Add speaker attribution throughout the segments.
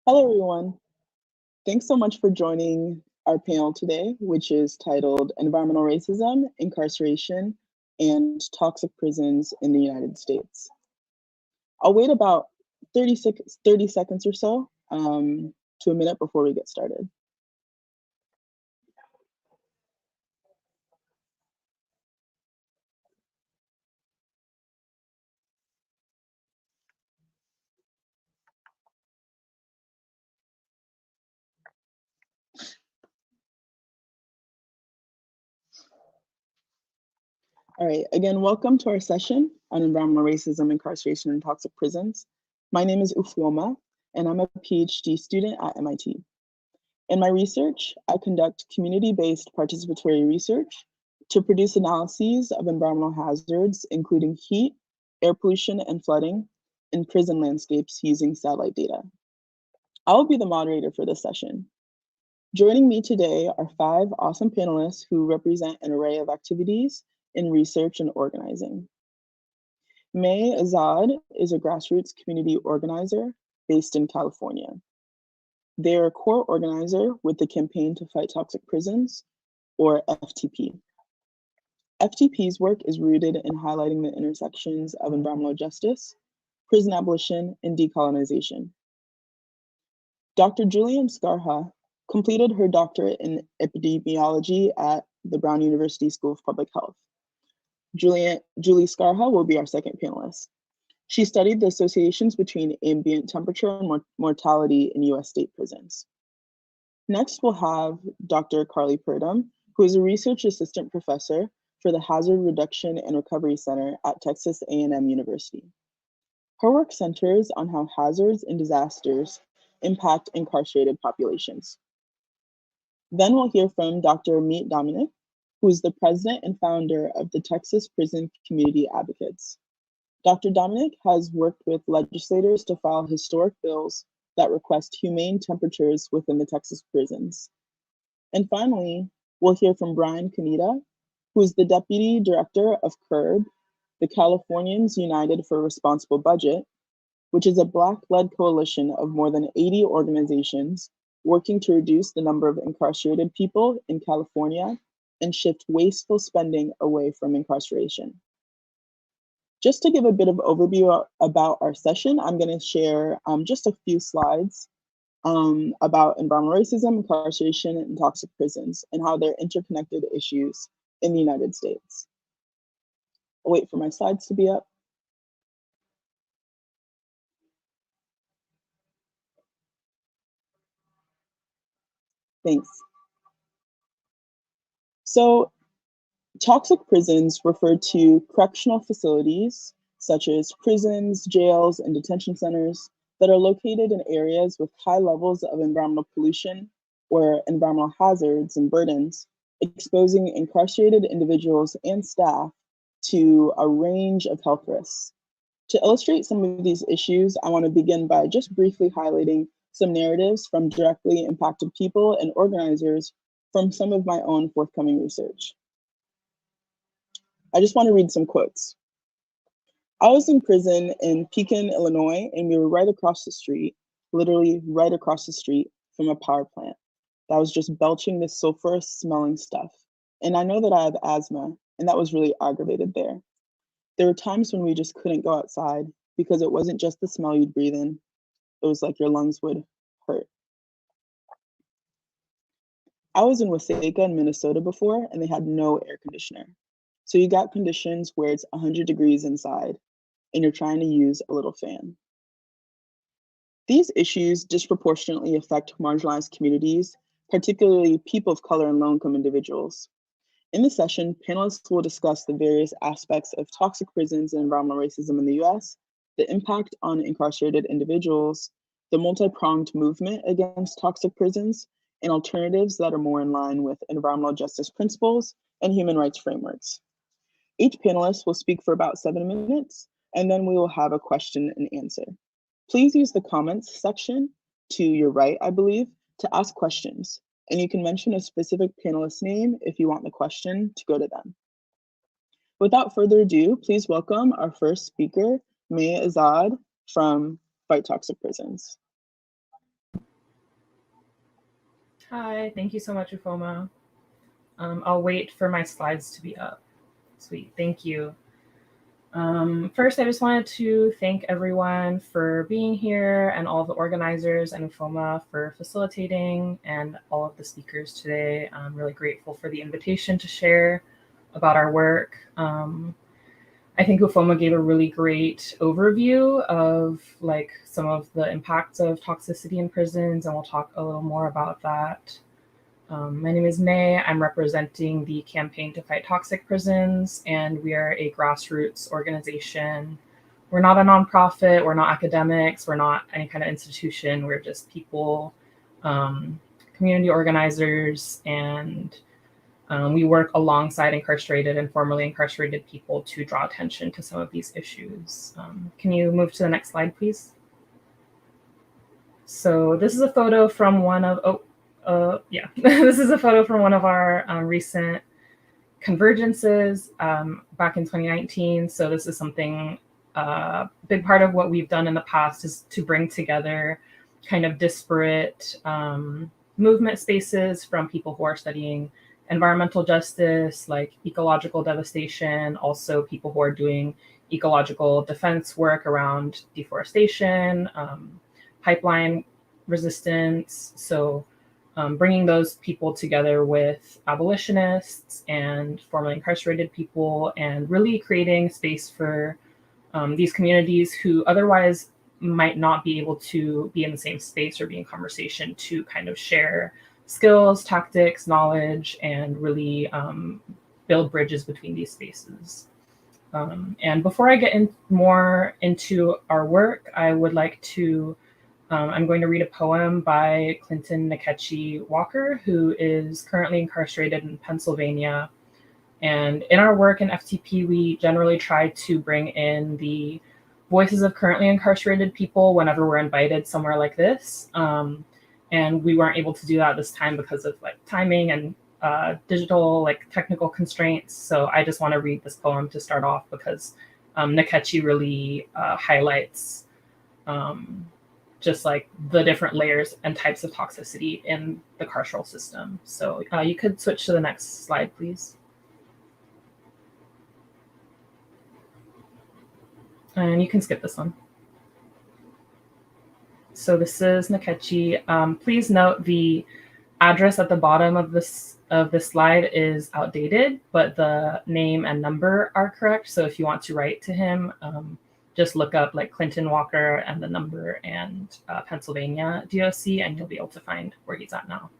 Speaker 1: Hello, everyone. Thanks so much for joining our panel today, which is titled Environmental Racism, Incarceration, and Toxic Prisons in the United States. I'll wait about 30 seconds or so to a minute before we get started. All right, again, welcome to our session on environmental racism, incarceration, and toxic prisons. My name is Ufwoma, and I'm a PhD student at MIT. In my research, I conduct community-based participatory research to produce analyses of environmental hazards, including heat, air pollution, and flooding in prison landscapes using satellite data. I will be the moderator for this session. Joining me today are 5 awesome panelists who represent an array of activities in research and organizing. May Azad is a grassroots community organizer based in California. They are a core organizer with the Campaign to Fight Toxic Prisons, or FTP. FTP's work is rooted in highlighting the intersections of environmental justice, prison abolition, and decolonization. Dr. Julian Scarha completed her doctorate in epidemiology at the Brown University School of Public Health. Julie Scarha will be our second panelist. She studied the associations between ambient temperature and mortality in US state prisons. Next, we'll have Dr. Carly Purdom, who is a research assistant professor for the Hazard Reduction and Recovery Center at Texas A&M University. Her work centers on how hazards and disasters impact incarcerated populations. Then we'll hear from Dr. Meet Dominic, who is the president and founder of the Texas Prison Community Advocates. Dr. Dominic has worked with legislators to file historic bills that request humane temperatures within the Texas prisons. And finally, we'll hear from Brian Kaneda, who is the deputy director of CURB, the Californians United for a Responsible Budget, which is a Black-led coalition of more than 80 organizations working to reduce the number of incarcerated people in California and shift wasteful spending away from incarceration. Just to give a bit of overview about our session, I'm going to share just a few slides about environmental racism, incarceration, and toxic prisons, and how they're interconnected issues in the United States. I'll wait for my slides to be up. Thanks. So, toxic prisons refer to correctional facilities such as prisons, jails, and detention centers that are located in areas with high levels of environmental pollution or environmental hazards and burdens, exposing incarcerated individuals and staff to a range of health risks. To illustrate some of these issues, I want to begin by just briefly highlighting some narratives from directly impacted people and organizers from some of my own forthcoming research. I just want to read some quotes. I was in prison in Pekin, Illinois, and we were right across the street, literally right across the street from a power plant that was just belching this sulfurous smelling stuff. And I know that I have asthma, and that was really aggravated there. There were times when we just couldn't go outside because it wasn't just the smell you'd breathe in. It was like your lungs would hurt. I was in Wasaga in Minnesota before, and they had no air conditioner. So you got conditions where it's 100 degrees inside and you're trying to use a little fan. These issues disproportionately affect marginalized communities, particularly people of color and low-income individuals. In this session, panelists will discuss the various aspects of toxic prisons and environmental racism in the US, the impact on incarcerated individuals, the multi-pronged movement against toxic prisons, and alternatives that are more in line with environmental justice principles and human rights frameworks. Each panelist will speak for about 7 minutes, and then we will have a question and answer. Please use the comments section to your right, I believe, to ask questions. And you can mention a specific panelist name if you want the question to go to them. Without further ado, please welcome our first speaker, May Azad from Fight Toxic Prisons.
Speaker 2: Hi, thank you so much, Ufoma. I'll wait for my slides to be up. Sweet, thank you. First, I just wanted to thank everyone for being here and all the organizers and Ufoma for facilitating and all of the speakers today. I'm really grateful for the invitation to share about our work. I think Ufoma gave a really great overview of like some of the impacts of toxicity in prisons, and we'll talk a little more about that. My name is May. I'm representing the Campaign to Fight Toxic Prisons, and we are a grassroots organization. We're not a nonprofit, we're not academics, we're not any kind of institution. We're just people, community organizers, and we work alongside incarcerated and formerly incarcerated people to draw attention to some of these issues. Can you move to the next slide, please? So this is a photo from one of, this is a photo from one of our recent convergences back in 2019. So this is something, big part of what we've done in the past is to bring together kind of disparate movement spaces from people who are studying environmental justice, like ecological devastation, also people who are doing ecological defense work around deforestation, pipeline resistance. So bringing those people together with abolitionists and formerly incarcerated people, and really creating space for these communities who otherwise might not be able to be in the same space or be in conversation to kind of share skills, tactics, knowledge, and really build bridges between these spaces. And before I get more into our work, I would like to I'm going to read a poem by Clinton Nkechi Walker, who is currently incarcerated in Pennsylvania. And in our work in FTP, we generally try to bring in the voices of currently incarcerated people whenever we're invited somewhere like this. And we weren't able to do that this time because of like timing and digital like technical constraints. So I just want to read this poem to start off because Nkechi really highlights just like the different layers and types of toxicity in the carceral system. So you could switch to the next slide, please. And you can skip this one. So this is Nkechi. Please note the address at the bottom of this slide is outdated, but the name and number are correct. So if you want to write to him, just look up like Clinton Walker and the number and Pennsylvania DOC, and you'll be able to find where he's at now.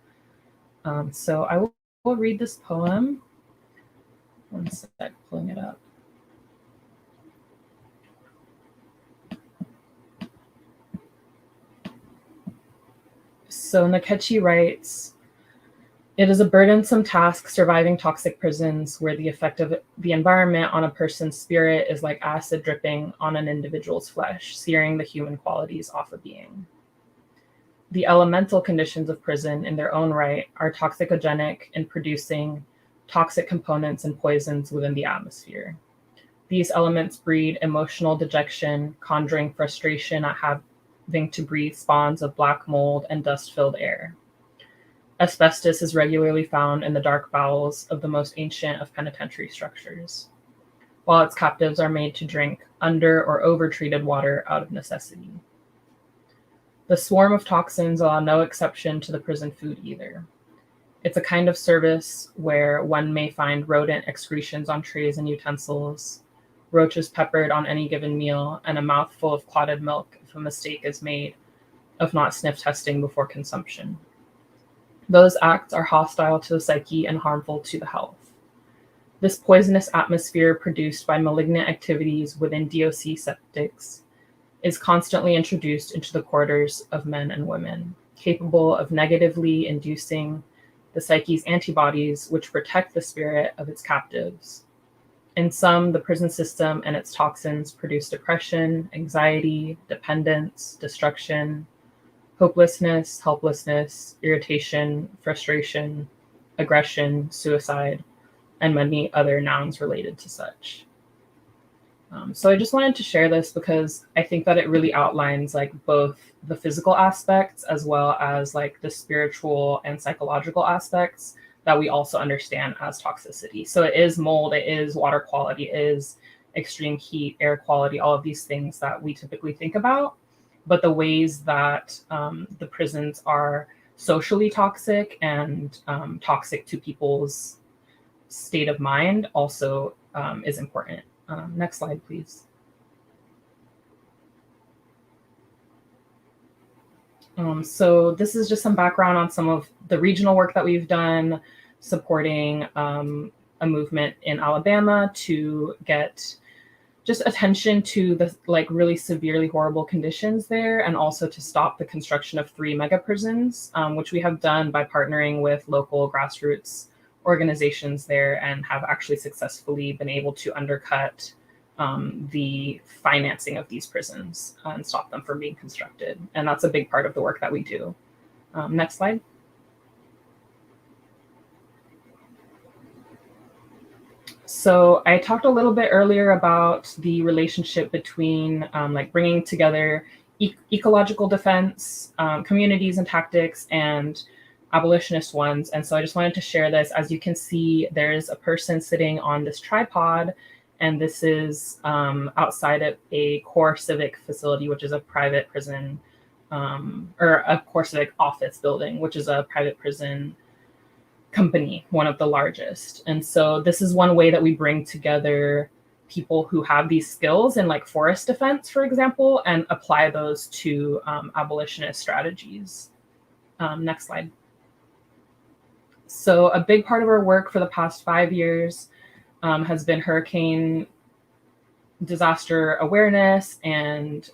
Speaker 2: So I will read this poem. One sec, pulling it up. So Nkechi writes, "It is a burdensome task surviving toxic prisons where the effect of the environment on a person's spirit is like acid dripping on an individual's flesh, searing the human qualities off a being. The elemental conditions of prison in their own right are toxicogenic in producing toxic components and poisons within the atmosphere. These elements breed emotional dejection, conjuring frustration at having to breathe spawns of black mold and dust-filled air. Asbestos is regularly found in the dark bowels of the most ancient of penitentiary structures, while its captives are made to drink under or over-treated water out of necessity. The swarm of toxins allow no exception to the prison food either. It's a kind of service where one may find rodent excretions on trays and utensils, roaches peppered on any given meal, and a mouthful of clotted milk if a mistake is made of not sniff testing before consumption. Those acts are hostile to the psyche and harmful to the health. This poisonous atmosphere produced by malignant activities within DOC septics is constantly introduced into the quarters of men and women, capable of negatively inducing the psyche's antibodies, which protect the spirit of its captives. In some, the prison system and its toxins produce depression, anxiety, dependence, destruction, hopelessness, helplessness, irritation, frustration, aggression, suicide, and many other nouns related to such. So I just wanted to share this because I think that it really outlines like both the physical aspects as well as like the spiritual and psychological aspects that we also understand as toxicity. So it is mold, it is water quality, it is extreme heat, air quality, all of these things that we typically think about. But the ways that the prisons are socially toxic and toxic to people's state of mind also is important. Next slide, please. So this is just some background on some of the regional work that we've done supporting a movement in Alabama to get just attention to the like really severely horrible conditions there, and also to stop the construction of 3 mega prisons, which we have done by partnering with local grassroots organizations there and have actually successfully been able to undercut the financing of these prisons and stop them from being constructed. And that's a big part of the work that we do. Next slide. So I talked a little bit earlier about the relationship between like bringing together ecological defense, communities and tactics, and abolitionist ones. And so I just wanted to share this. As you can see, there's a person sitting on this tripod, and this is outside of a core civic facility, which is a private prison, or a core civic office building, which is a private prison company, one of the largest. And so this is one way that we bring together people who have these skills in like forest defense, for example, and apply those to abolitionist strategies. Next slide. So a big part of our work for the past 5 years has been hurricane disaster awareness and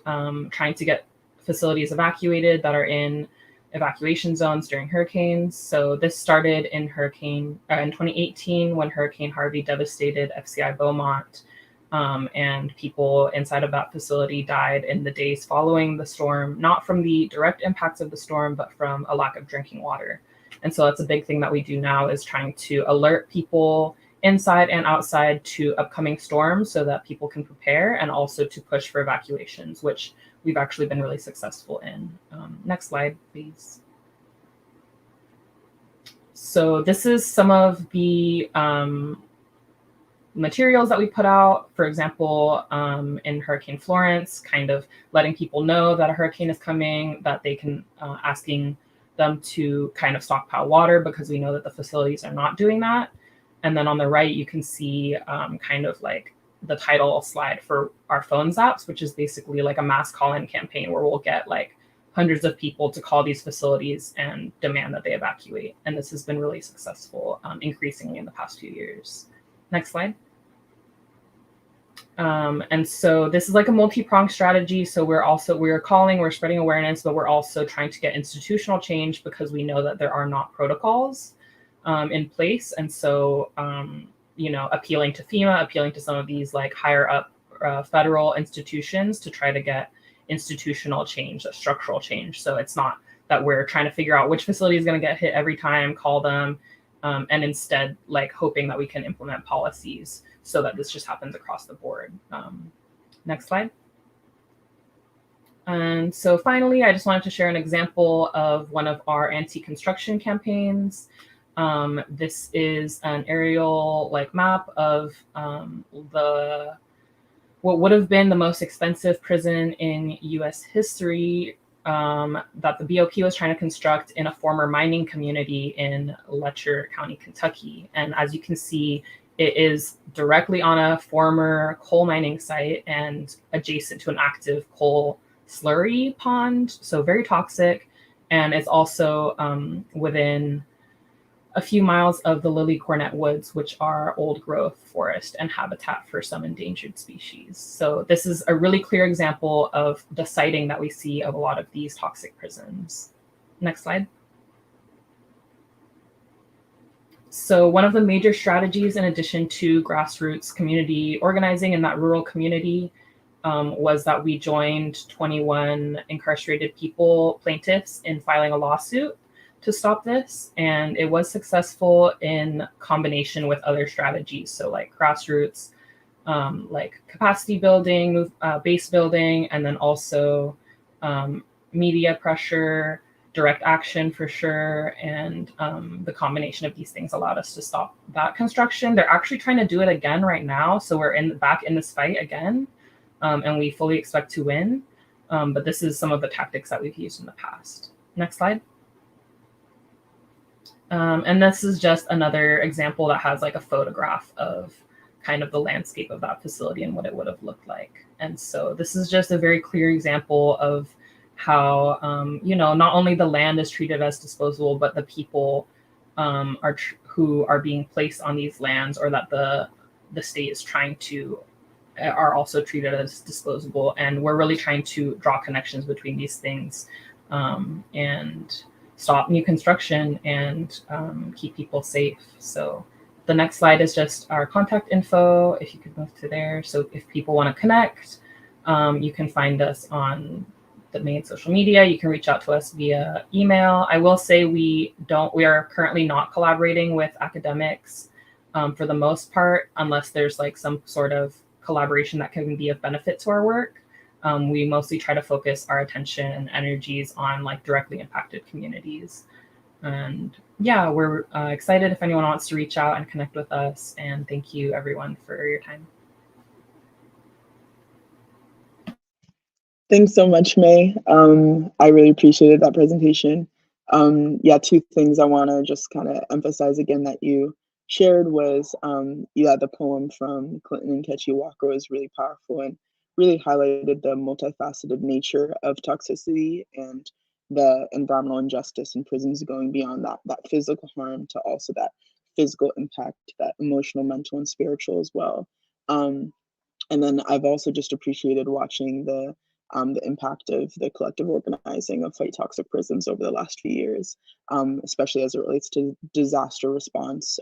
Speaker 2: trying to get facilities evacuated that are in evacuation zones during hurricanes. So this started in 2018 when Hurricane Harvey devastated FCI Beaumont, and people inside of that facility died in the days following the storm, not from the direct impacts of the storm, but from a lack of drinking water. And so that's a big thing that we do now, is trying to alert people inside and outside to upcoming storms so that people can prepare, and also to push for evacuations, which we've actually been really successful in. Next slide, please. So this is some of the materials that we put out. For example, in Hurricane Florence, kind of letting people know that a hurricane is coming, that they can, asking them to kind of stockpile water, because we know that the facilities are not doing that. And then on the right, you can see kind of like the title slide for our phone zaps, which is basically like a mass call-in campaign where we'll get like hundreds of people to call these facilities and demand that they evacuate. And this has been really successful, increasingly in the past few years. Next slide. And so this is like a multi-pronged strategy. So we're spreading awareness, but we're also trying to get institutional change, because we know that there are not protocols in place. And so, appealing to FEMA, appealing to some of these like higher up federal institutions to try to get institutional change, structural change. So it's not that we're trying to figure out which facility is going to get hit every time, call them, and instead like hoping that we can implement policies so that this just happens across the board. Next slide. And so finally, I just wanted to share an example of one of our anti-construction campaigns. This is an aerial like map of what would have been the most expensive prison in US history, that the BOP was trying to construct in a former mining community in Letcher County, Kentucky. And as you can see, it is directly on a former coal mining site and adjacent to an active coal slurry pond, so very toxic. And it's also within a few miles of the Lily Cornet Woods, which are old growth forest and habitat for some endangered species. So this is a really clear example of the siting that we see of a lot of these toxic prisons. Next slide. So one of the major strategies, in addition to grassroots community organizing in that rural community, was that we joined 21 incarcerated plaintiffs in filing a lawsuit to stop this. And it was successful in combination with other strategies. So like grassroots like capacity building, base building, and then also media pressure, direct action for sure. And the combination of these things allowed us to stop that construction. They're actually trying to do it again right now. So we're back in this fight again, and we fully expect to win. But this is some of the tactics that we've used in the past. Next slide. And this is just another example that has like a photograph of kind of the landscape of that facility and what it would have looked like. And so this is just a very clear example of how, not only the land is treated as disposable, but the people who are being placed on these lands, or that the state is trying to, are also treated as disposable. And we're really trying to draw connections between these things, and stop new construction and keep people safe. So the next slide is just our contact info, if you could move to there. So if people want to connect, you can find us on the main social media. You can reach out to us via email. I will say we are currently not collaborating with academics for the most part, unless there's like some sort of collaboration that can be of benefit to our work. We mostly try to focus our attention and energies on like directly impacted communities. And yeah, we're excited if anyone wants to reach out and connect with us. And thank you everyone for your time.
Speaker 1: Thanks so much, May. I really appreciated that presentation. Yeah, two things I want to just kind of emphasize again that you shared was, the poem from Clinton and Nkechi Walker was really powerful and really highlighted the multifaceted nature of toxicity and the environmental injustice in prisons, going beyond that physical harm to also that physical impact, that emotional, mental, and spiritual as well. And then I've also just appreciated watching the impact of the collective organizing of Fight Toxic Prisons over the last few years, especially as it relates to disaster response.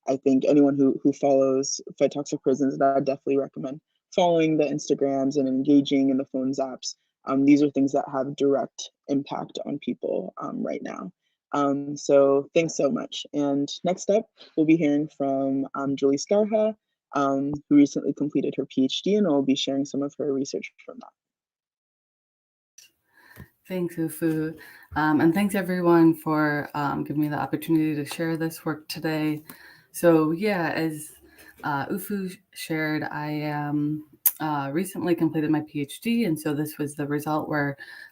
Speaker 1: I think anyone who follows Fight Toxic Prisons, and I definitely recommend following the Instagrams and engaging in the phone zaps. These are things that have direct impact on people right now. So thanks so much. And next up, we'll be hearing from Julie Scarha, who recently completed her PhD and will be sharing some of her research from that.
Speaker 3: Thanks, Ufu. And thanks everyone for giving me the opportunity to share this work today. So yeah, as Ufu shared, I recently completed my PhD, and so this was the result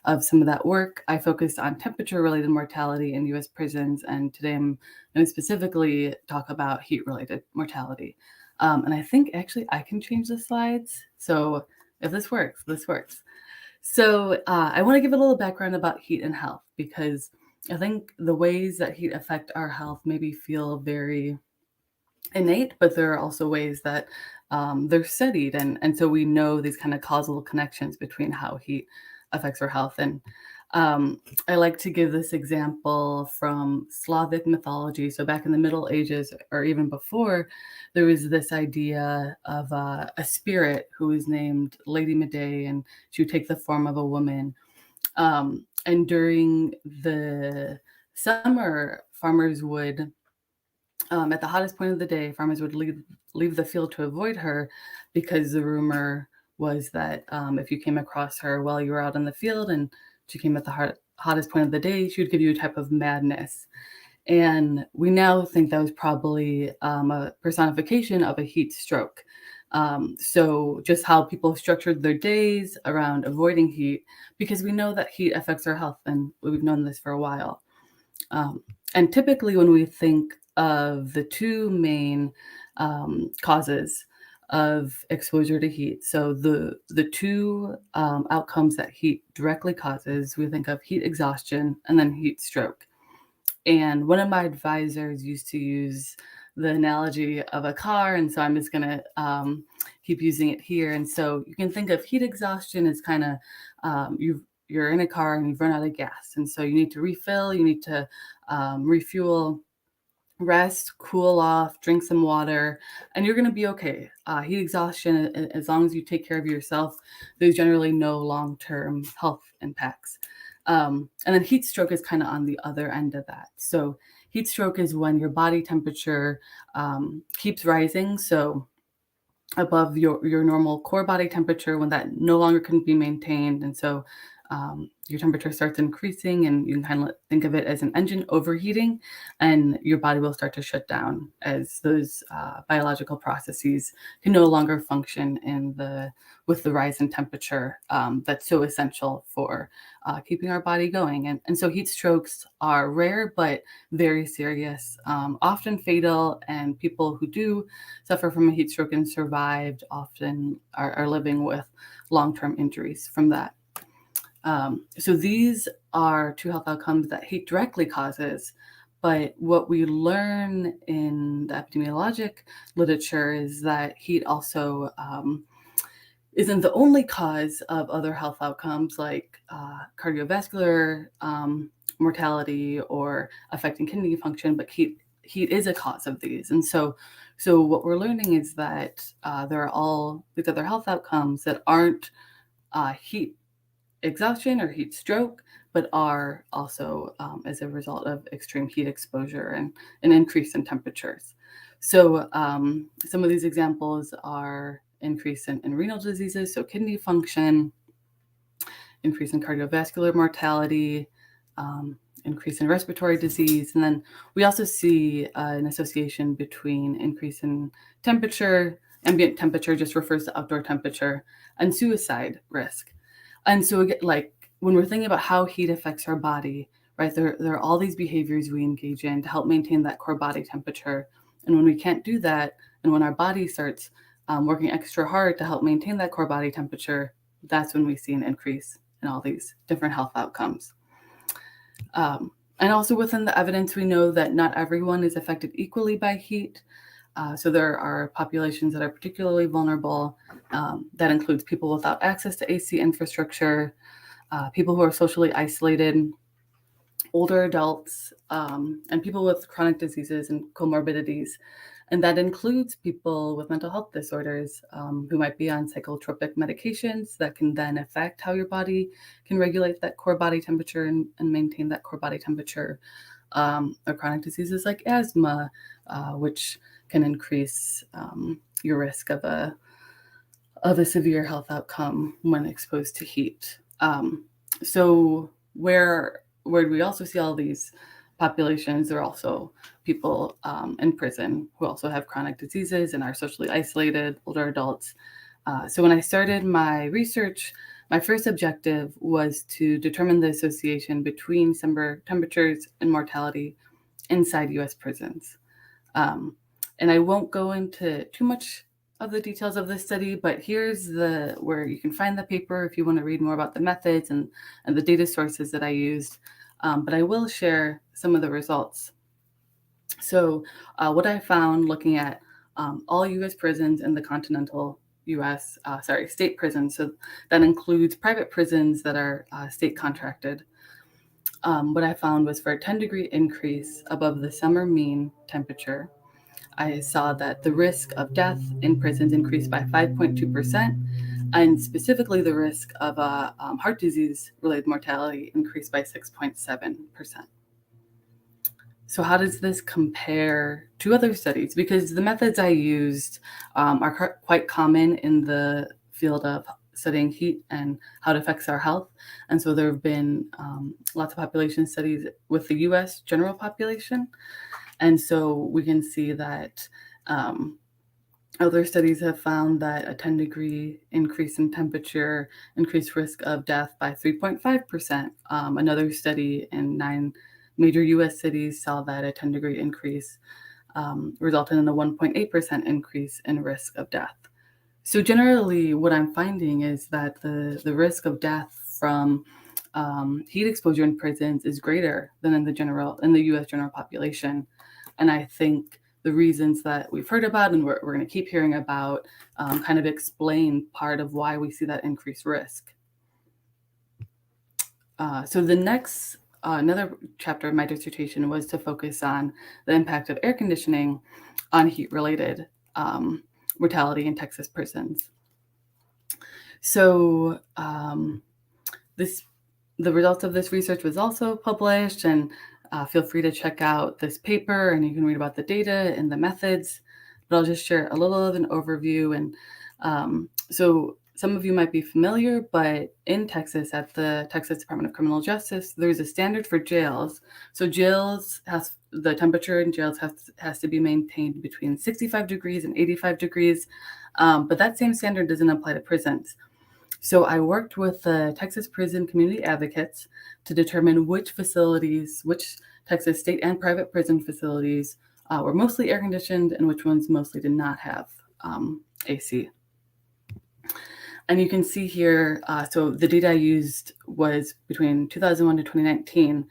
Speaker 3: of some of that work. I focused on temperature-related mortality in U.S. prisons, and today I'm going to specifically talk about heat-related mortality. And I think actually I can change the slides. So if this works, this works. So I want to give a little background about heat and health, because I think the ways that heat affect our health maybe feel very innate, but there are also ways that they're studied. And so we know these kind of causal connections between how heat affects our health. And I like to give this example from Slavic mythology. So back in the Middle Ages, or even before, there was this idea of a spirit who was named Lady Medea, and she would take the form of a woman. And during the summer, farmers would, at the hottest point of the day, farmers would leave the field to avoid her, because the rumor was that if you came across her while you were out in the field and she came at the hottest point of the day, she would give you a type of madness. And we now think that was probably a personification of a heat stroke. So just how people structured their days around avoiding heat, because we know that heat affects our health, and we've known this for a while. And typically when we think of the two main causes of exposure to heat, so the two outcomes that heat directly causes, we think of heat exhaustion and then heat stroke. And one of my advisors used to use the analogy of a car, and so I'm just going to keep using it here. And so you can think of heat exhaustion as kind of you're in a car and you've run out of gas, and so you need to refill, you need to refuel, rest, cool off, drink some water, and you're going to be okay. Heat exhaustion, as long as you take care of yourself, there's generally no long-term health impacts. And then heat stroke is kind of on the other end of that. So heat stroke is when your body temperature keeps rising. So above your normal core body temperature when that no longer can be maintained. And so your temperature starts increasing, and you can kind of think of it as an engine overheating, and your body will start to shut down as those biological processes can no longer function with the rise in temperature that's so essential for keeping our body going. And so heat strokes are rare, but very serious, often fatal, and people who do suffer from a heat stroke and survived often are living with long-term injuries from that. So these are two health outcomes that heat directly causes, but what we learn in the epidemiologic literature is that heat also isn't the only cause of other health outcomes like cardiovascular mortality or affecting kidney function, but heat is a cause of these. And so what we're learning is that there are all these other health outcomes that aren't heat exhaustion or heat stroke, but are also as a result of extreme heat exposure and an increase in temperatures. So some of these examples are increase in renal diseases, so kidney function, increase in cardiovascular mortality, increase in respiratory disease. And then we also see an association between increase in temperature, ambient temperature just refers to outdoor temperature, and suicide risk. And so like when we're thinking about how heat affects our body, right, there are all these behaviors we engage in to help maintain that core body temperature. And when we can't do that, and when our body starts working extra hard to help maintain that core body temperature, that's when we see an increase in all these different health outcomes. And also within the evidence, we know that not everyone is affected equally by heat. So there are populations that are particularly vulnerable. That includes people without access to AC infrastructure, people who are socially isolated, older adults, and people with chronic diseases and comorbidities. And that includes people with mental health disorders who might be on psychotropic medications that can then affect how your body can regulate that core body temperature and maintain that core body temperature, or chronic diseases like asthma, which can increase your risk of a severe health outcome when exposed to heat. So where do we also see all these populations? There are also people in prison who also have chronic diseases and are socially isolated, older adults. So when I started my research, my first objective was to determine the association between summer temperatures and mortality inside U.S. prisons. And I won't go into too much of the details of this study, but here's where you can find the paper if you want to read more about the methods and the data sources that I used. But I will share some of the results. So what I found looking at all U.S. prisons in the continental U.S., state prisons, so that includes private prisons that are state contracted. What I found was for a 10-degree increase above the summer mean temperature, I saw that the risk of death in prisons increased by 5.2%, and specifically the risk of heart disease-related mortality increased by 6.7%. So how does this compare to other studies? Because the methods I used are quite common in the field of studying heat and how it affects our health. And so there have been lots of population studies with the US general population. And so we can see that other studies have found that a 10-degree increase in temperature increased risk of death by 3.5%. Another study in 9 major U.S. cities saw that a 10-degree increase resulted in a 1.8% increase in risk of death. So generally, what I'm finding is that the risk of death from heat exposure in prisons is greater than in the U.S. general population. And I think the reasons that we've heard about and we're going to keep hearing about kind of explain part of why we see that increased risk. So the next, another chapter of my dissertation was to focus on the impact of air conditioning on heat-related mortality in Texas prisons. So the results of this research was also published, and feel free to check out this paper, and you can read about the data and the methods. but I'll just share a little of an overview. And so some of you might be familiar, but in Texas, at the Texas Department of Criminal Justice, there's a standard for jails. So the temperature in jails has to be maintained between 65 degrees and 85 degrees. But that same standard doesn't apply to prisons. So I worked with the Texas Prison Community Advocates to determine which Texas state and private prison facilities were mostly air conditioned and which ones mostly did not have AC. And you can see here, so the data I used was between 2001 to 2019.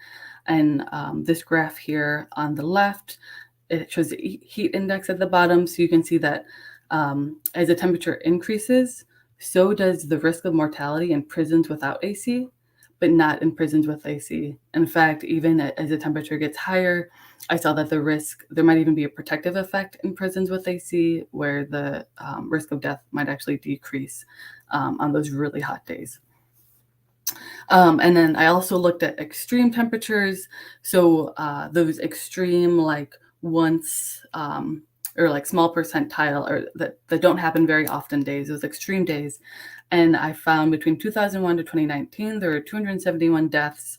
Speaker 3: And this graph here on the left, it shows the heat index at the bottom. So you can see that as the temperature increases, so does the risk of mortality in prisons without AC, but not in prisons with AC. In fact, even as the temperature gets higher, I saw that there might even be a protective effect in prisons with AC, where the risk of death might actually decrease on those really hot days. And then I also looked at extreme temperatures. So those extreme, like once or like small percentile, or that don't happen very often days, those extreme days. And I found between 2001 to 2019, there were 271 deaths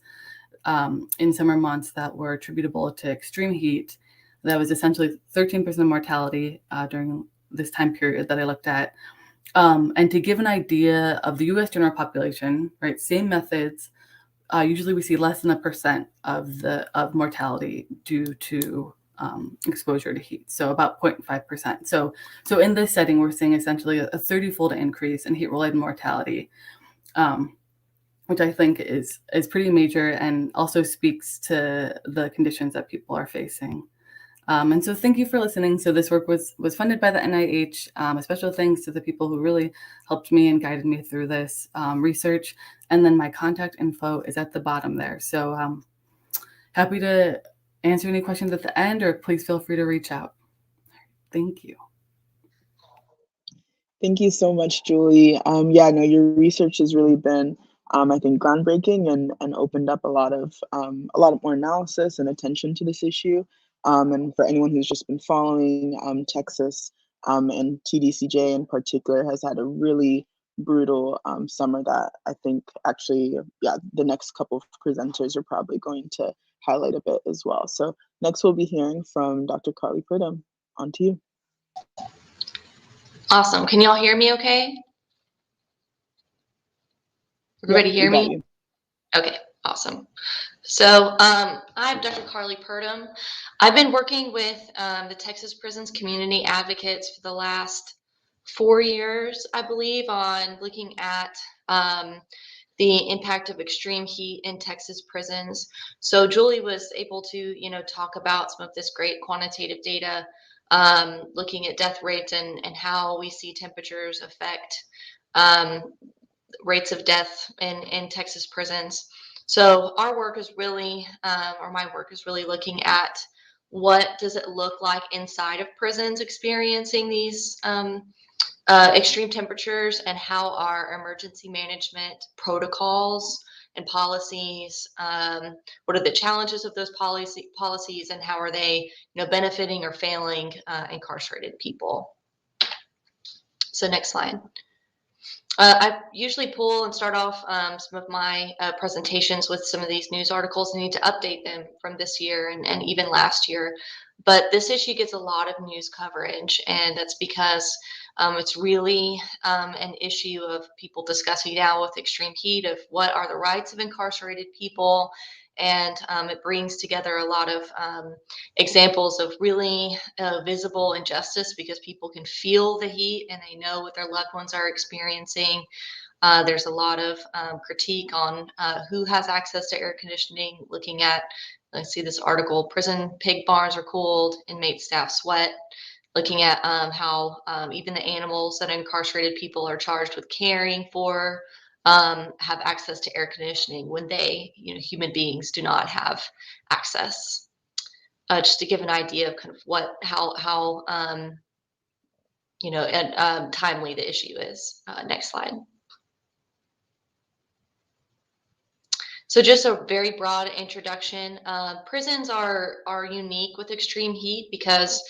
Speaker 3: in summer months that were attributable to extreme heat. That was essentially 13% mortality during this time period that I looked at. And to give an idea of the US general population, right, same methods, usually we see less than 1% of mortality due to exposure to heat, so about 0.5%. So in this setting, we're seeing essentially a 30-fold increase in heat-related mortality, which I think is pretty major and also speaks to the conditions that people are facing. And so thank you for listening. So this work was funded by the NIH. A special thanks to the people who really helped me and guided me through this research. And then my contact info is at the bottom there. So happy to answer any questions at the end, or please feel free to reach out. Thank you.
Speaker 1: Thank you so much, Julie. Yeah, no, your research has really been, I think, groundbreaking and opened up a lot of more analysis and attention to this issue. And for anyone who's just been following, Texas and TDCJ in particular has had a really brutal summer that I think actually, yeah, the next couple of presenters are probably going to highlight a bit as well. So next we'll be hearing from Dr. Carly Pridham. On to you.
Speaker 4: Awesome. Can y'all hear me okay? Everybody hear me? Okay, awesome. So I'm Dr. Carly Pridham. I've been working with the Texas Prisons Community Advocates for the last 4 years, I believe, on looking at the impact of extreme heat in Texas prisons. So Julie was able to, talk about some of this great quantitative data, looking at death rates and how we see temperatures affect rates of death in Texas prisons. So our work is really, or my work is really looking at what does it look like inside of prisons experiencing these extreme temperatures, and how our emergency management protocols and policies, what are the challenges of those policies, and how are they benefiting or failing incarcerated people. So next slide. I usually pull and start off some of my presentations with some of these news articles. I need to update them from this year and even last year. But this issue gets a lot of news coverage, and that's because it's really an issue of people discussing now with extreme heat of what are the rights of incarcerated people. And it brings together a lot of examples of really visible injustice, because people can feel the heat and they know what their loved ones are experiencing. There's a lot of critique on who has access to air conditioning, looking at, I see this article, prison pig barns are cooled, inmate staff sweat, looking at how even the animals that incarcerated people are charged with caring for have access to air conditioning when they, human beings, do not have access. Just to give an idea of kind of how timely the issue is. Next slide. So just a very broad introduction. Prisons are unique with extreme heat because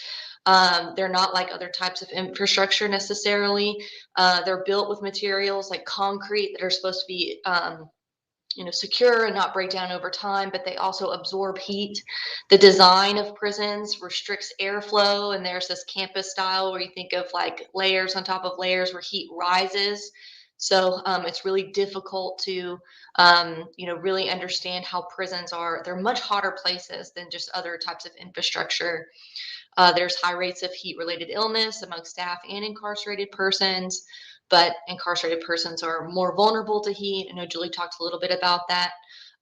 Speaker 4: They're not like other types of infrastructure necessarily. They're built with materials like concrete that are supposed to be secure and not break down over time, but they also absorb heat. The design of prisons restricts airflow, and there's this campus style where you think of like layers on top of layers where heat rises. So it's really difficult to, really understand how prisons are. They're much hotter places than just other types of infrastructure. There's high rates of heat-related illness among staff and incarcerated persons, but incarcerated persons are more vulnerable to heat. I know Julie talked a little bit about that.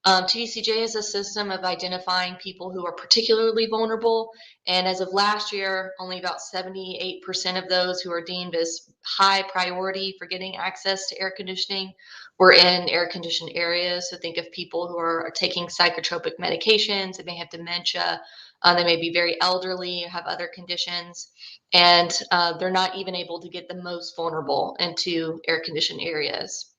Speaker 4: TDCJ is a system of identifying people who are particularly vulnerable, and as of last year, only about 78% of those who are deemed as high priority for getting access to air conditioning were in air-conditioned areas. So think of people who are taking psychotropic medications, they may have dementia, they may be very elderly, have other conditions, and they're not even able to get the most vulnerable into air-conditioned areas.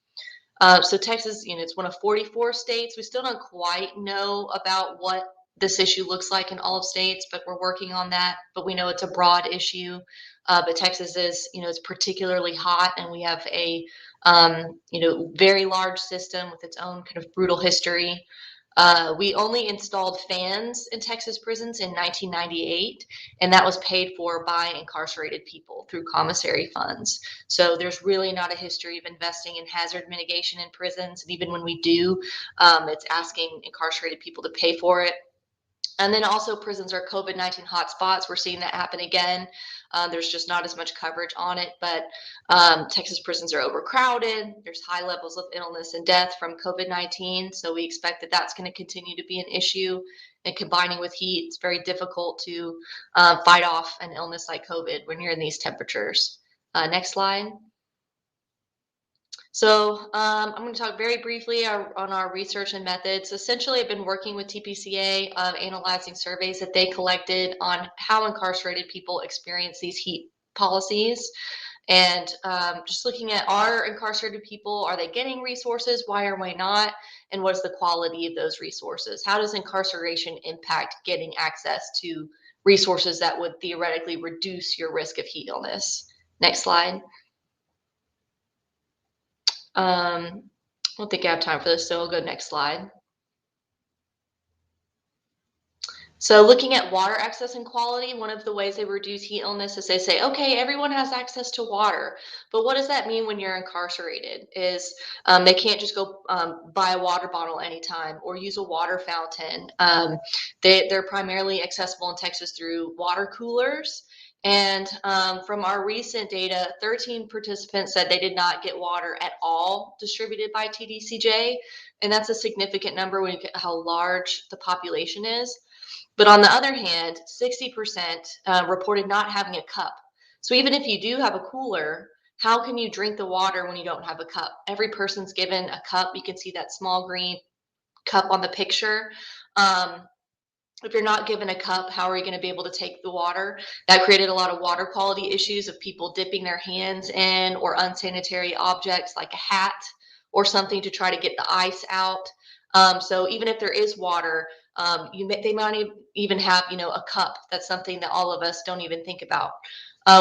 Speaker 4: So Texas, it's one of 44 states. We still don't quite know about what this issue looks like in all of states, but we're working on that. But we know it's a broad issue. But Texas is, it's particularly hot, and we have a, very large system with its own kind of brutal history. We only installed fans in Texas prisons in 1998, and that was paid for by incarcerated people through commissary funds. So there's really not a history of investing in hazard mitigation in prisons. And even when we do, it's asking incarcerated people to pay for it. And then also prisons are COVID-19 hotspots. We're seeing that happen again. There's just not as much coverage on it, but Texas prisons are overcrowded. There's high levels of illness and death from COVID-19. So we expect that that's going to continue to be an issue. And combining with heat, it's very difficult to fight off an illness like COVID when you're in these temperatures. Next slide. So I'm going to talk very briefly on our research and methods. Essentially, I've been working with TPCA, analyzing surveys that they collected on how incarcerated people experience these heat policies. And just looking at, are incarcerated people, are they getting resources? Why or why not? And what is the quality of those resources? How does incarceration impact getting access to resources that would theoretically reduce your risk of heat illness? Next slide. I don't think I have time for this, so we'll go next slide. So looking at water access and quality, one of the ways they reduce heat illness is they say, okay, everyone has access to water, but what does that mean when you're incarcerated? Is they can't just go buy a water bottle anytime or use a water fountain. They're primarily accessible in Texas through water coolers. And from our recent data, 13 participants said they did not get water at all distributed by TDCJ. And that's a significant number when you get how large the population is. But on the other hand, 60% reported not having a cup. So even if you do have a cooler, how can you drink the water when you don't have a cup? Every person's given a cup. You can see that small green cup on the picture. If you're not given a cup, how are you going to be able to take the water? That created a lot of water quality issues of people dipping their hands in or unsanitary objects like a hat or something to try to get the ice out. So even if there is water, they might even have, a cup. That's something that all of us don't even think about.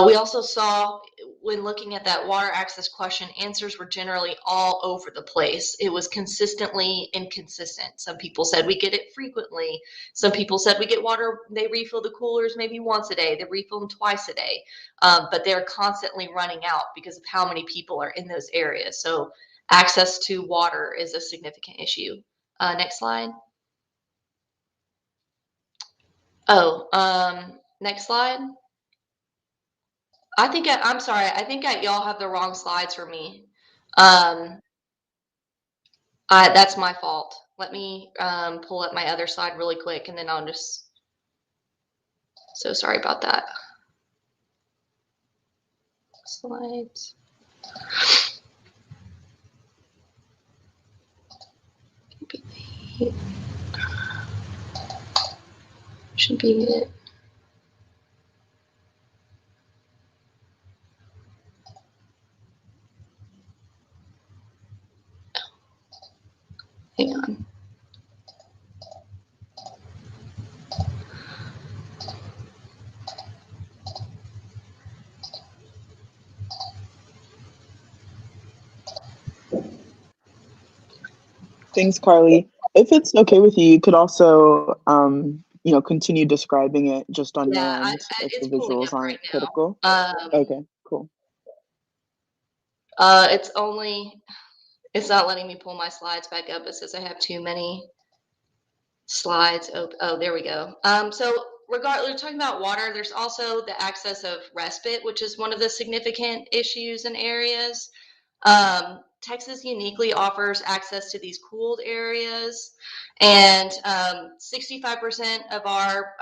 Speaker 4: We also saw when looking at that water access question, answers were generally all over the place. It was consistently inconsistent. Some people said we get it frequently. Some people said we get water, they refill the coolers maybe once a day. They refill them twice a day. But they're constantly running out because of how many people are in those areas. So access to water is a significant issue. Next slide. Next slide. I'm sorry. I think y'all have the wrong slides for me. That's my fault. Let me pull up my other slide really quick, and then I'll just. So sorry about that. Slides. Should be it. Hang on.
Speaker 1: Thanks, Carly. If it's okay with you, you could also, continue describing it just on your
Speaker 4: Yeah,
Speaker 1: end if the
Speaker 4: it's pulling
Speaker 1: visuals
Speaker 4: up right
Speaker 1: aren't critical.
Speaker 4: now.
Speaker 1: Okay, cool.
Speaker 4: It's not letting me pull my slides back up. It says I have too many slides. Oh, there we go. So regardless, we're talking about water. There's also the access of respite, which is one of the significant issues in areas. Texas uniquely offers access to these cooled areas, and 65% of our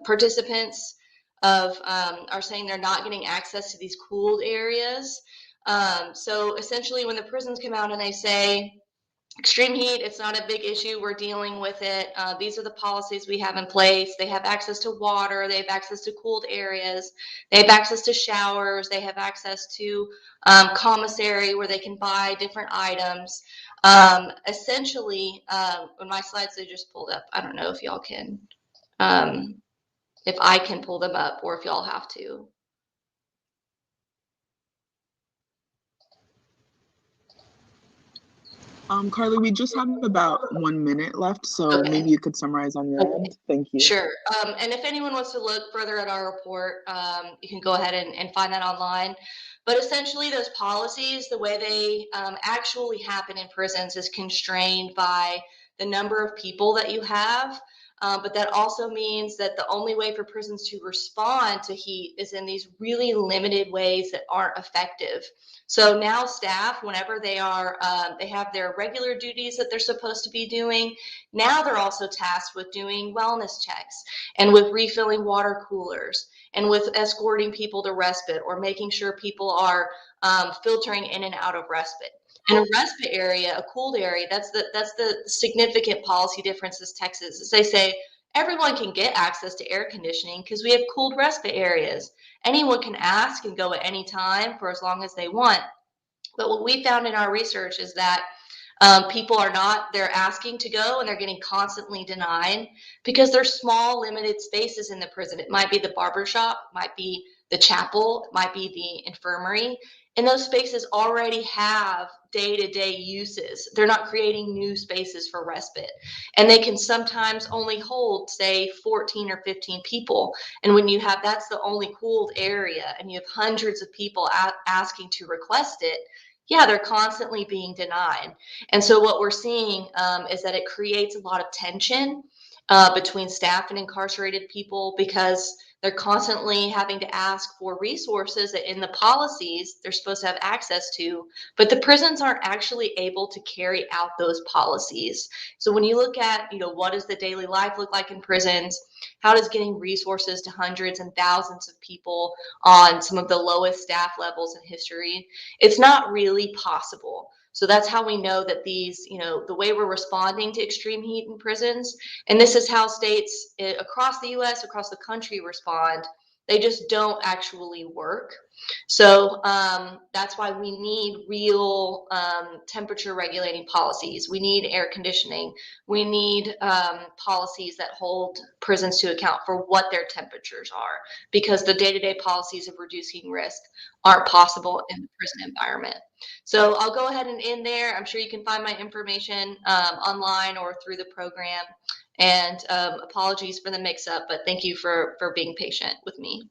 Speaker 4: participants are saying they're not getting access to these cooled areas. So essentially, when the prisons come out and they say, extreme heat, it's not a big issue, we're dealing with it. These are the policies we have in place. They have access to water, they have access to cooled areas, they have access to showers, they have access to commissary where they can buy different items. Essentially, when my slides, they just pulled up. I don't know if y'all can, if I can pull them up or if y'all have to.
Speaker 1: Carly, we just have about 1 minute left, so
Speaker 4: Okay.
Speaker 1: maybe you could summarize on your
Speaker 4: Okay.
Speaker 1: end. Thank you.
Speaker 4: Sure. And if anyone wants to look further at our report, you can go ahead and find that online. But essentially, those policies, the way they actually happen in prisons is constrained by the number of people that you have. But that also means that the only way for prisons to respond to heat is in these really limited ways that aren't effective. So now staff, whenever they have their regular duties that they're supposed to be doing, now they're also tasked with doing wellness checks and with refilling water coolers and with escorting people to respite or making sure people are filtering in and out of respite. In a respite area, a cooled area, that's the significant policy difference in Texas. Is they say everyone can get access to air conditioning because we have cooled respite areas. Anyone can ask and go at any time for as long as they want. But what we found in our research is that people are not, they're asking to go and they're getting constantly denied because there's small, limited spaces in the prison. It might be the barber shop, might be the chapel, it might be the infirmary. And those spaces already have day-to-day uses. They're not creating new spaces for respite. And they can sometimes only hold, say, 14 or 15 people. And when you have, that's the only cooled area, and you have hundreds of people asking to request it, yeah, they're constantly being denied. And so what we're seeing is that it creates a lot of tension between staff and incarcerated people because they're constantly having to ask for resources that in the policies they're supposed to have access to, but the prisons aren't actually able to carry out those policies. So when you look at, what does the daily life look like in prisons? How does getting resources to hundreds and thousands of people on some of the lowest staff levels in history? It's not really possible. So that's how we know that these, the way we're responding to extreme heat in prisons, and this is how states across the US, across the country respond, they just don't actually work. So that's why we need real temperature regulating policies. We need air conditioning. We need policies that hold prisons to account for what their temperatures are, because the day-to-day policies of reducing risk aren't possible in the prison environment. So I'll go ahead and end there. I'm sure you can find my information online or through the program. And apologies for the mix-up, but thank you for being patient with me.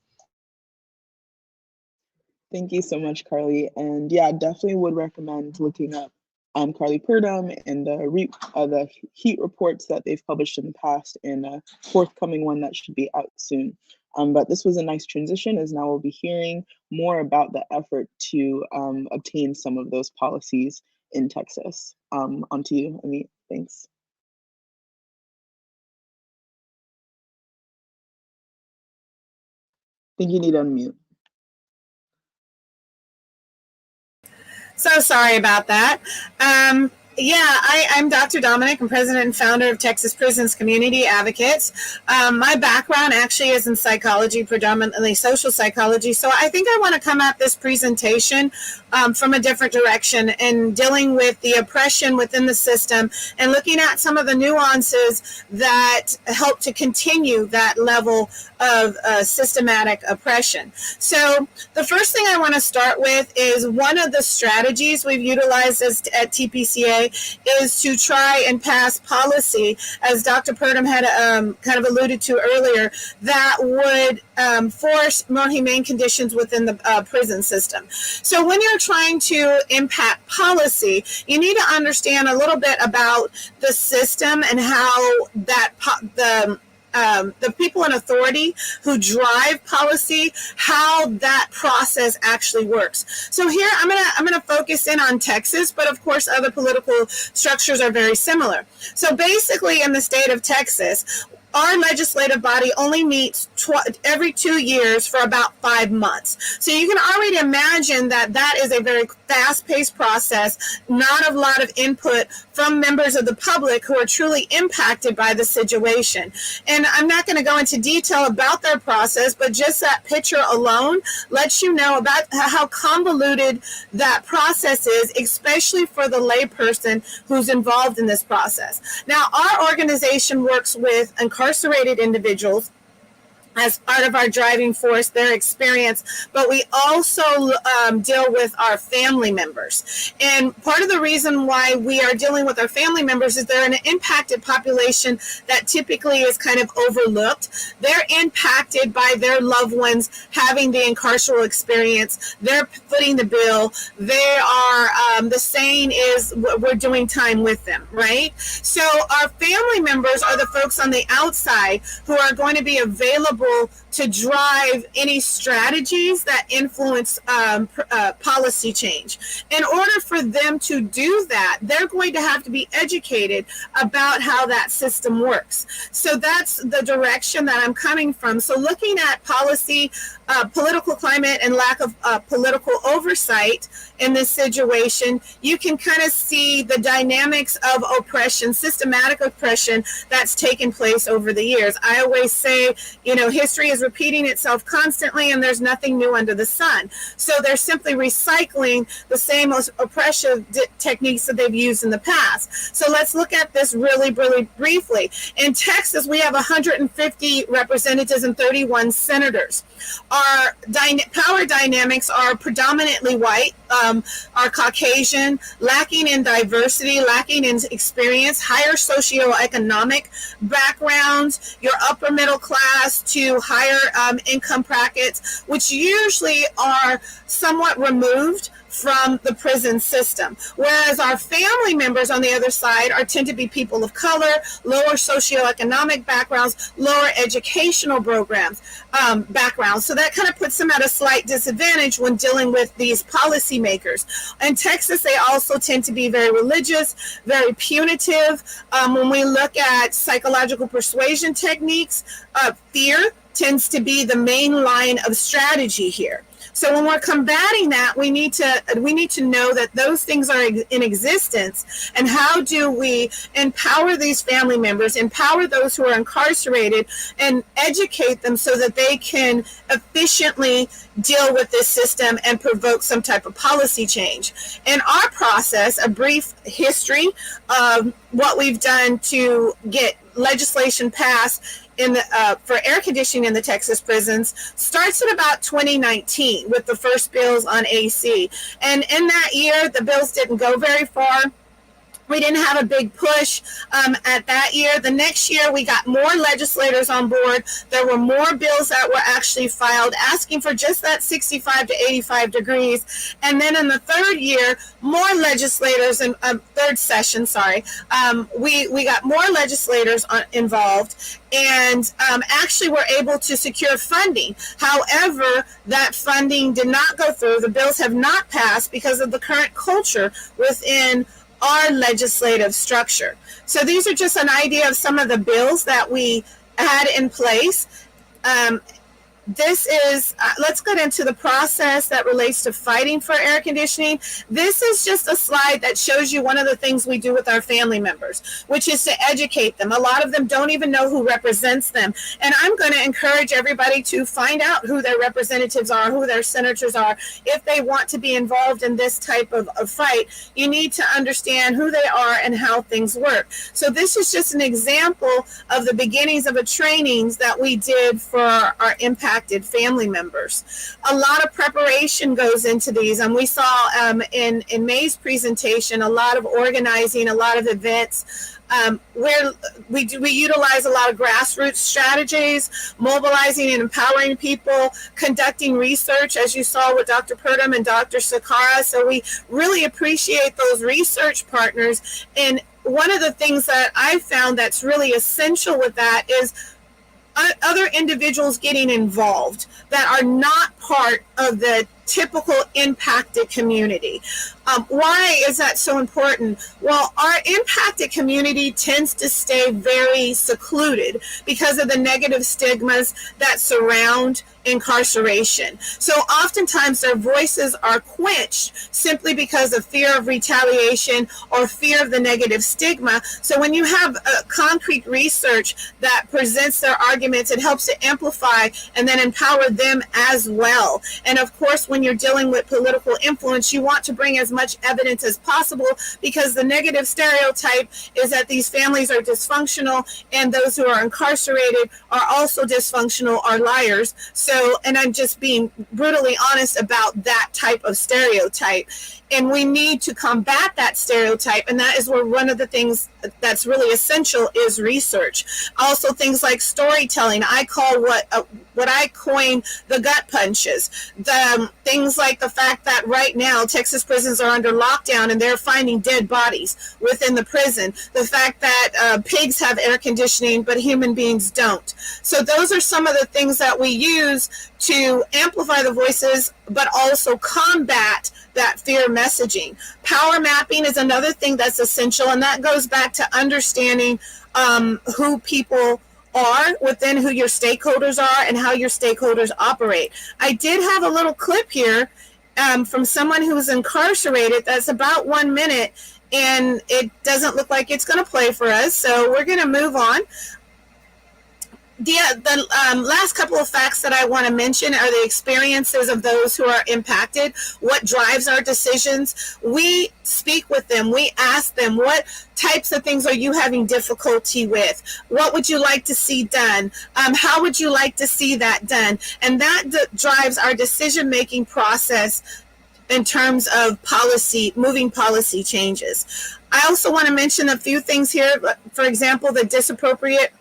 Speaker 1: Thank you so much, Carly. And yeah, definitely would recommend looking up Carly Purdom and the heat reports that they've published in the past and a forthcoming one that should be out soon. But this was a nice transition, as now we'll be hearing more about the effort to obtain some of those policies in Texas. On to you, Amit. Thanks. I think you need to unmute.
Speaker 5: So sorry about that. I'm Dr. Dominic. I'm president and founder of Texas Prisons Community Advocates. My background actually is in psychology, predominantly social psychology. So I think I want to come at this presentation from a different direction in dealing with the oppression within the system and looking at some of the nuances that help to continue that level of systematic oppression. So the first thing I want to start with is one of the strategies we've utilized at TPCA try is to try and pass policy, as Dr. Purdom had kind of alluded to earlier, that would force more humane conditions within the prison system. So when you're trying to impact policy, you need to understand a little bit about the system and how that the people in authority who drive policy, how that process actually works. So here I'm gonna focus in on Texas, but of course other political structures are very similar. So basically in the state of Texas, our legislative body only meets every 2 years for about 5 months. So you can already imagine that that is a very fast-paced process, not a lot of input from members of the public who are truly impacted by the situation. And I'm not going to go into detail about their process, but just that picture alone lets you know about how convoluted that process is, especially for the layperson who's involved in this process. Now, our organization works with incarcerated individuals as part of our driving force, their experience, but we also deal with our family members. And part of the reason why we are dealing with our family members is they're an impacted population that typically is kind of overlooked. They're impacted by their loved ones having the incarceral experience. They're footing the bill. They are, the saying is, we're doing time with them, right? So our family members are the folks on the outside who are going to be available to drive any strategies that influence policy change. In order for them to do that, they're going to have to be educated about how that system works. So that's the direction that I'm coming from. So looking at policy, political climate, and lack of political oversight in this situation, you can kind of see the dynamics of oppression, systematic oppression that's taken place over the years. I always say, history is repeating itself constantly and there's nothing new under the sun. So they're simply recycling the same oppressive techniques that they've used in the past. So let's look at this really, really briefly. In Texas, we have 150 representatives and 31 senators. Our power dynamics are predominantly white, are Caucasian, lacking in diversity, lacking in experience, higher socioeconomic backgrounds, your upper middle class to higher income brackets, which usually are somewhat removed from the prison system. Whereas our family members on the other side tend to be people of color, lower socioeconomic backgrounds, lower educational backgrounds. So that kind of puts them at a slight disadvantage when dealing with these policymakers. In Texas, they also tend to be very religious, very punitive. When we look at psychological persuasion techniques, fear tends to be the main line of strategy here. So when we're combating that, we need to know that those things are in existence, and how do we empower these family members, empower those who are incarcerated, and educate them so that they can efficiently deal with this system and provoke some type of policy change. In our process, a brief history of what we've done to get legislation passed for air conditioning in the Texas prisons starts at about 2019 with the first bills on AC. And in that year, the bills didn't go very far. We didn't have a big push at that year. The next year, we got more legislators on board. There were more bills that were actually filed asking for just that 65 to 85 degrees. And then in the third year, more legislators, in third session, we got more legislators involved, and actually were able to secure funding. However, that funding did not go through. The bills have not passed because of the current culture within our legislative structure. So these are just an idea of some of the bills that we had in place. This is, let's get into the process that relates to fighting for air conditioning. This is just a slide that shows you one of the things we do with our family members, which is to educate them. A lot of them don't even know who represents them. And I'm going to encourage everybody to find out who their representatives are, who their senators are. If they want to be involved in this type of fight, you need to understand who they are and how things work. So this is just an example of the beginnings of a trainings that we did for our impact impacted family members. A lot of preparation goes into these, and we saw in May's presentation a lot of organizing, a lot of events where we utilize a lot of grassroots strategies, mobilizing and empowering people, conducting research, as you saw with Dr. Purdom and Dr. Sakara. So we really appreciate those research partners. And one of the things that I found that's really essential with that is other individuals getting involved that are not part of the typical impacted community. Why is that so important? Well, our impacted community tends to stay very secluded because of the negative stigmas that surround incarceration. So oftentimes their voices are quenched simply because of fear of retaliation or fear of the negative stigma. So when you have concrete research that presents their arguments, it helps to amplify and then empower them as well. And of course, when you're dealing with political influence, you want to bring as much evidence as possible, because the negative stereotype is that these families are dysfunctional and those who are incarcerated are also dysfunctional, are liars. So, and I'm just being brutally honest about that type of stereotype. And we need to combat that stereotype, and that is where one of the things that's really essential is research. Also, things like storytelling. I call what I coin the gut punches. The things like the fact that right now Texas prisons are under lockdown and they're finding dead bodies within the prison. The fact that pigs have air conditioning but human beings don't. So those are some of the things that we use to amplify the voices, but also combat that fear messaging. Power mapping is another thing that's essential, and that goes back to understanding who people are within, who your stakeholders are, and how your stakeholders operate. I did have a little clip here from someone who was incarcerated that's about 1 minute, and it doesn't look like it's going to play for us, so we're going to move on. The last couple of facts that I want to mention are the experiences of those who are impacted. What drives our decisions? We speak with them. We ask them, what types of things are you having difficulty with? What would you like to see done? How would you like to see that done? And that drives our decision-making process in terms of policy, moving policy changes. I also want to mention a few things here. For example, the disappropriate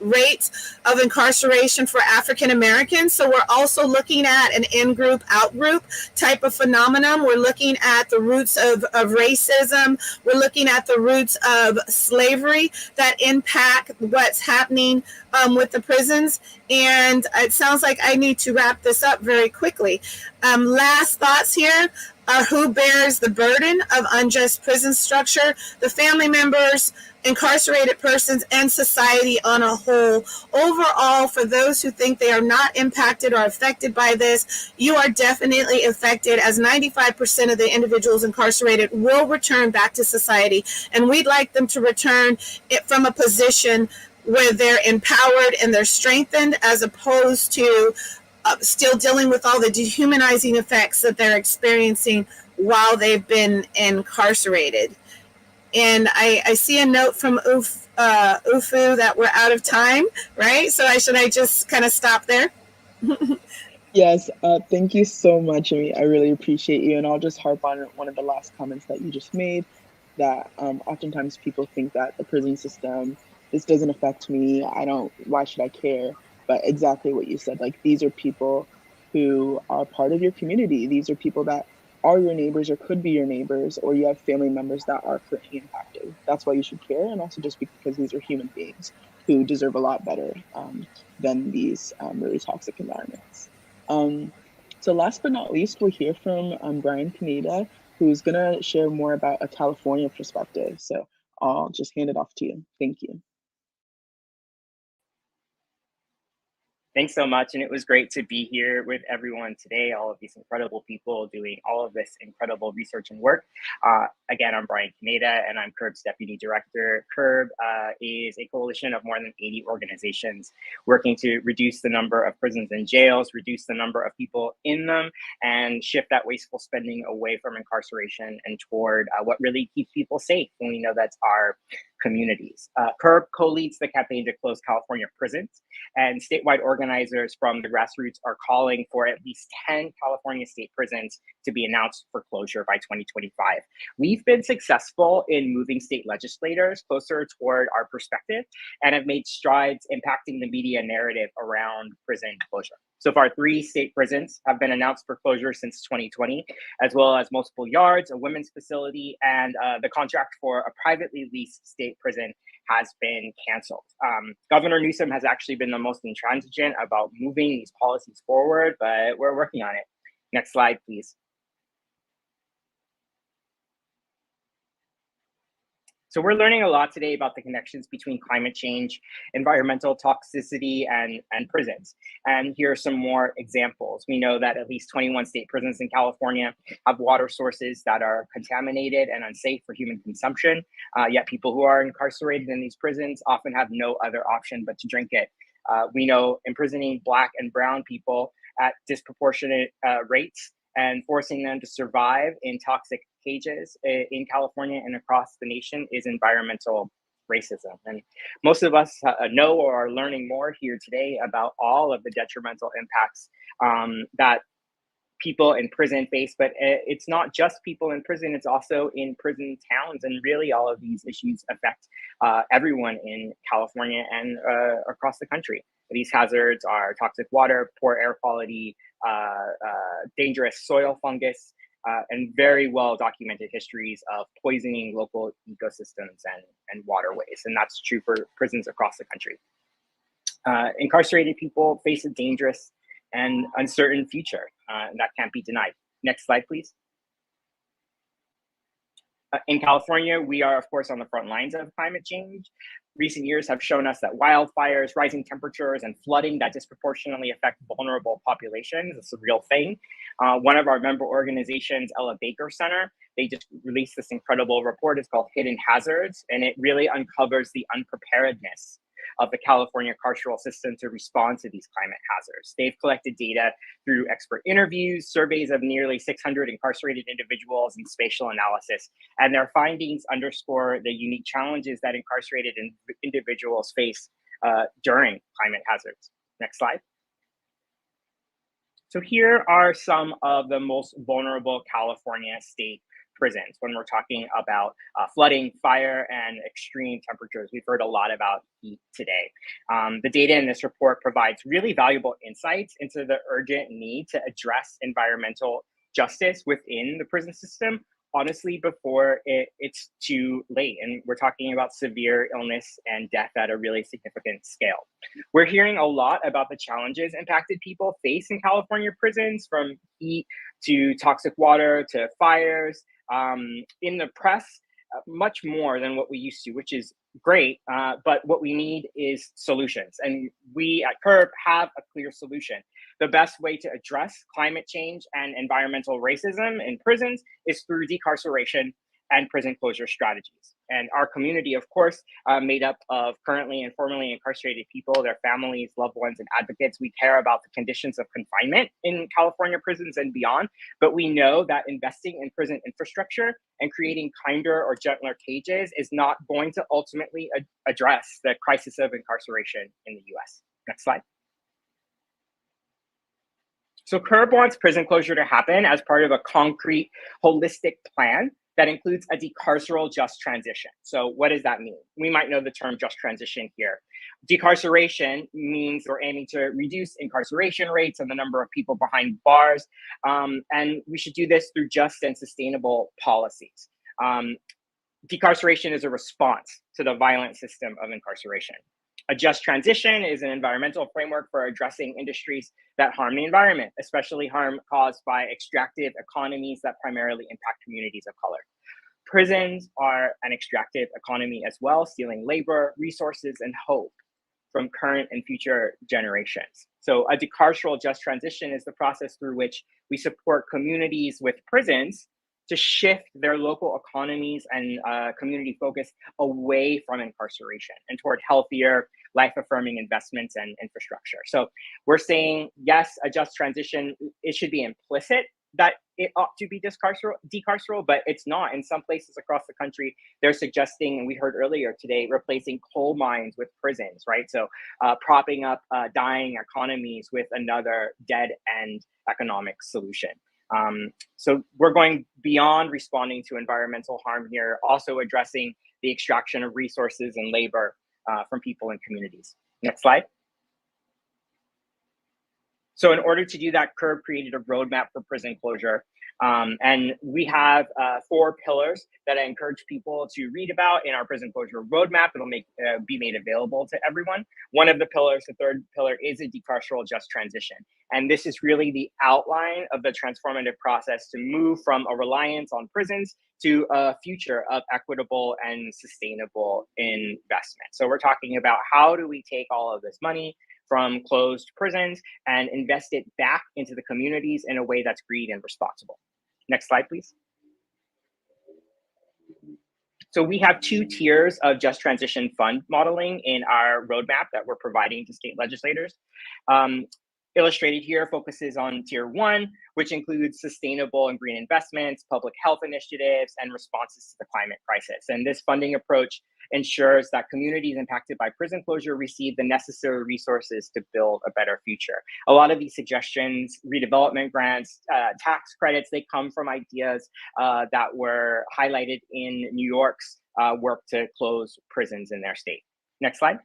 Speaker 5: rates of incarceration for African Americans. So we're also looking at an in-group, out-group type of phenomenon. We're looking at the roots of racism. We're looking at the roots of slavery that impact what's happening with the prisons. And it sounds like I need to wrap this up very quickly. Last thoughts here are who bears the burden of unjust prison structure: the family members, incarcerated persons, and society on a whole. Overall, for those who think they are not impacted or affected by this, you are definitely affected, as 95% of the individuals incarcerated will return back to society. And we'd like them to return it from a position where they're empowered and they're strengthened, as opposed to still dealing with all the dehumanizing effects that they're experiencing while they've been incarcerated. And I see a note from Ufu that we're out of time, right? So should I just kind of stop there?
Speaker 1: Yes, thank you so much, Amy. I really appreciate you. And I'll just harp on one of the last comments that you just made, that oftentimes people think that the prison system, this doesn't affect me. Why should I care? But exactly what you said, like, these are people who are part of your community. These are people that are your neighbors or could be your neighbors, or you have family members that are currently impacted. That's why you should care, and also just because these are human beings who deserve a lot better than these really toxic environments. So last but not least, we'll hear from Brian Pineda, who's gonna share more about a California perspective. So I'll just hand it off to you. Thank you.
Speaker 6: Thanks so much. And it was great to be here with everyone today, all of these incredible people doing all of this incredible research and work. Again, I'm Brian Pineda, and I'm CURB's Deputy Director. CURB is a coalition of more than 80 organizations working to reduce the number of prisons and jails, reduce the number of people in them, and shift that wasteful spending away from incarceration and toward what really keeps people safe. And we know that's our communities. CURB co-leads the campaign to close California prisons, and statewide organizers from the grassroots are calling for at least 10 California state prisons to be announced for closure by 2025. We've been successful in moving state legislators closer toward our perspective and have made strides impacting the media narrative around prison closure. So far, 3 state prisons have been announced for closure since 2020, as well as multiple yards, a women's facility, and the contract for a privately leased state prison has been canceled. Governor Newsom has actually been the most intransigent about moving these policies forward, but we're working on it. Next slide, please. So we're learning a lot today about the connections between climate change, environmental toxicity, and prisons. And here are some more examples. We know that at least 21 state prisons in California have water sources that are contaminated and unsafe for human consumption. Yet people who are incarcerated in these prisons often have no other option but to drink it. We know imprisoning Black and Brown people at disproportionate rates and forcing them to survive in toxic cages in California and across the nation is environmental racism. And most of us know or are learning more here today about all of the detrimental impacts that people in prison face, but it's not just people in prison, it's also in prison towns. And really all of these issues affect everyone in California and across the country. These hazards are toxic water, poor air quality, dangerous soil fungus, and very well documented histories of poisoning local ecosystems and waterways. And that's true for prisons across the country. Incarcerated people face a dangerous and uncertain future, and that can't be denied. Next slide, please. In California, we are, of course, on the front lines of climate change. Recent years have shown us that wildfires, rising temperatures, and flooding that disproportionately affect vulnerable populations. It's a real thing. One of our member organizations, Ella Baker Center, they just released this incredible report. It's called Hidden Hazards, and it really uncovers the unpreparedness of the California carceral system to respond to these climate hazards. They've collected data through expert interviews, surveys of nearly 600 incarcerated individuals, and spatial analysis. And their findings underscore the unique challenges that incarcerated individuals face during climate hazards. Next slide. So here are some of the most vulnerable California state prisons when we're talking about flooding, fire, and extreme temperatures. We've heard a lot about heat today. The data in this report provides really valuable insights into the urgent need to address environmental justice within the prison system, honestly, before it's too late. And we're talking about severe illness and death at a really significant scale. We're hearing a lot about the challenges impacted people face in California prisons, from heat to toxic water to fires. In the press, much more than what we used to, which is great, but what we need is solutions. And we at CURB have a clear solution. The best way to address climate change and environmental racism in prisons is through decarceration and prison closure strategies. And our community, of course, made up of currently and formerly incarcerated people, their families, loved ones, and advocates. We care about the conditions of confinement in California prisons and beyond, but we know that investing in prison infrastructure and creating kinder or gentler cages is not going to ultimately address the crisis of incarceration in the US. Next slide. So CURB wants prison closure to happen as part of a concrete, holistic plan that includes a decarceral just transition. So what does that mean? We might know the term just transition here. Decarceration means we're aiming to reduce incarceration rates and the number of people behind bars. And we should do this through just and sustainable policies. Decarceration is a response to the violent system of incarceration. A just transition is an environmental framework for addressing industries that harm the environment, especially harm caused by extractive economies that primarily impact communities of color. Prisons are an extractive economy as well, stealing labor, resources, and hope from current and future generations. So a decarceral just transition is the process through which we support communities with prisons to shift their local economies and community focus away from incarceration and toward healthier, life-affirming investments and infrastructure. So we're saying, yes, a just transition, it should be implicit that it ought to be decarceral, but it's not. In some places across the country, they're suggesting, and we heard earlier today, replacing coal mines with prisons, right? So propping up dying economies with another dead-end economic solution. So we're going beyond responding to environmental harm here, also addressing the extraction of resources and labor from people and communities. Next slide. So in order to do that, CURB created a roadmap for prison closure. And we have 4 pillars that I encourage people to read about in our prison closure roadmap. It'll be made available to everyone. One of the pillars, the third pillar, is a decarceral just transition. And this is really the outline of the transformative process to move from a reliance on prisons to a future of equitable and sustainable investment. So we're talking about how do we take all of this money from closed prisons and invest it back into the communities in a way that's green and responsible. Next slide, please. So we have 2 tiers of just transition fund modeling in our roadmap that we're providing to state legislators. Illustrated here focuses on tier 1, which includes sustainable and green investments, public health initiatives, and responses to the climate crisis. And this funding approach ensures that communities impacted by prison closure receive the necessary resources to build a better future. A lot of these suggestions, redevelopment grants, tax credits, they come from ideas that were highlighted in New York's work to close prisons in their state. Next slide.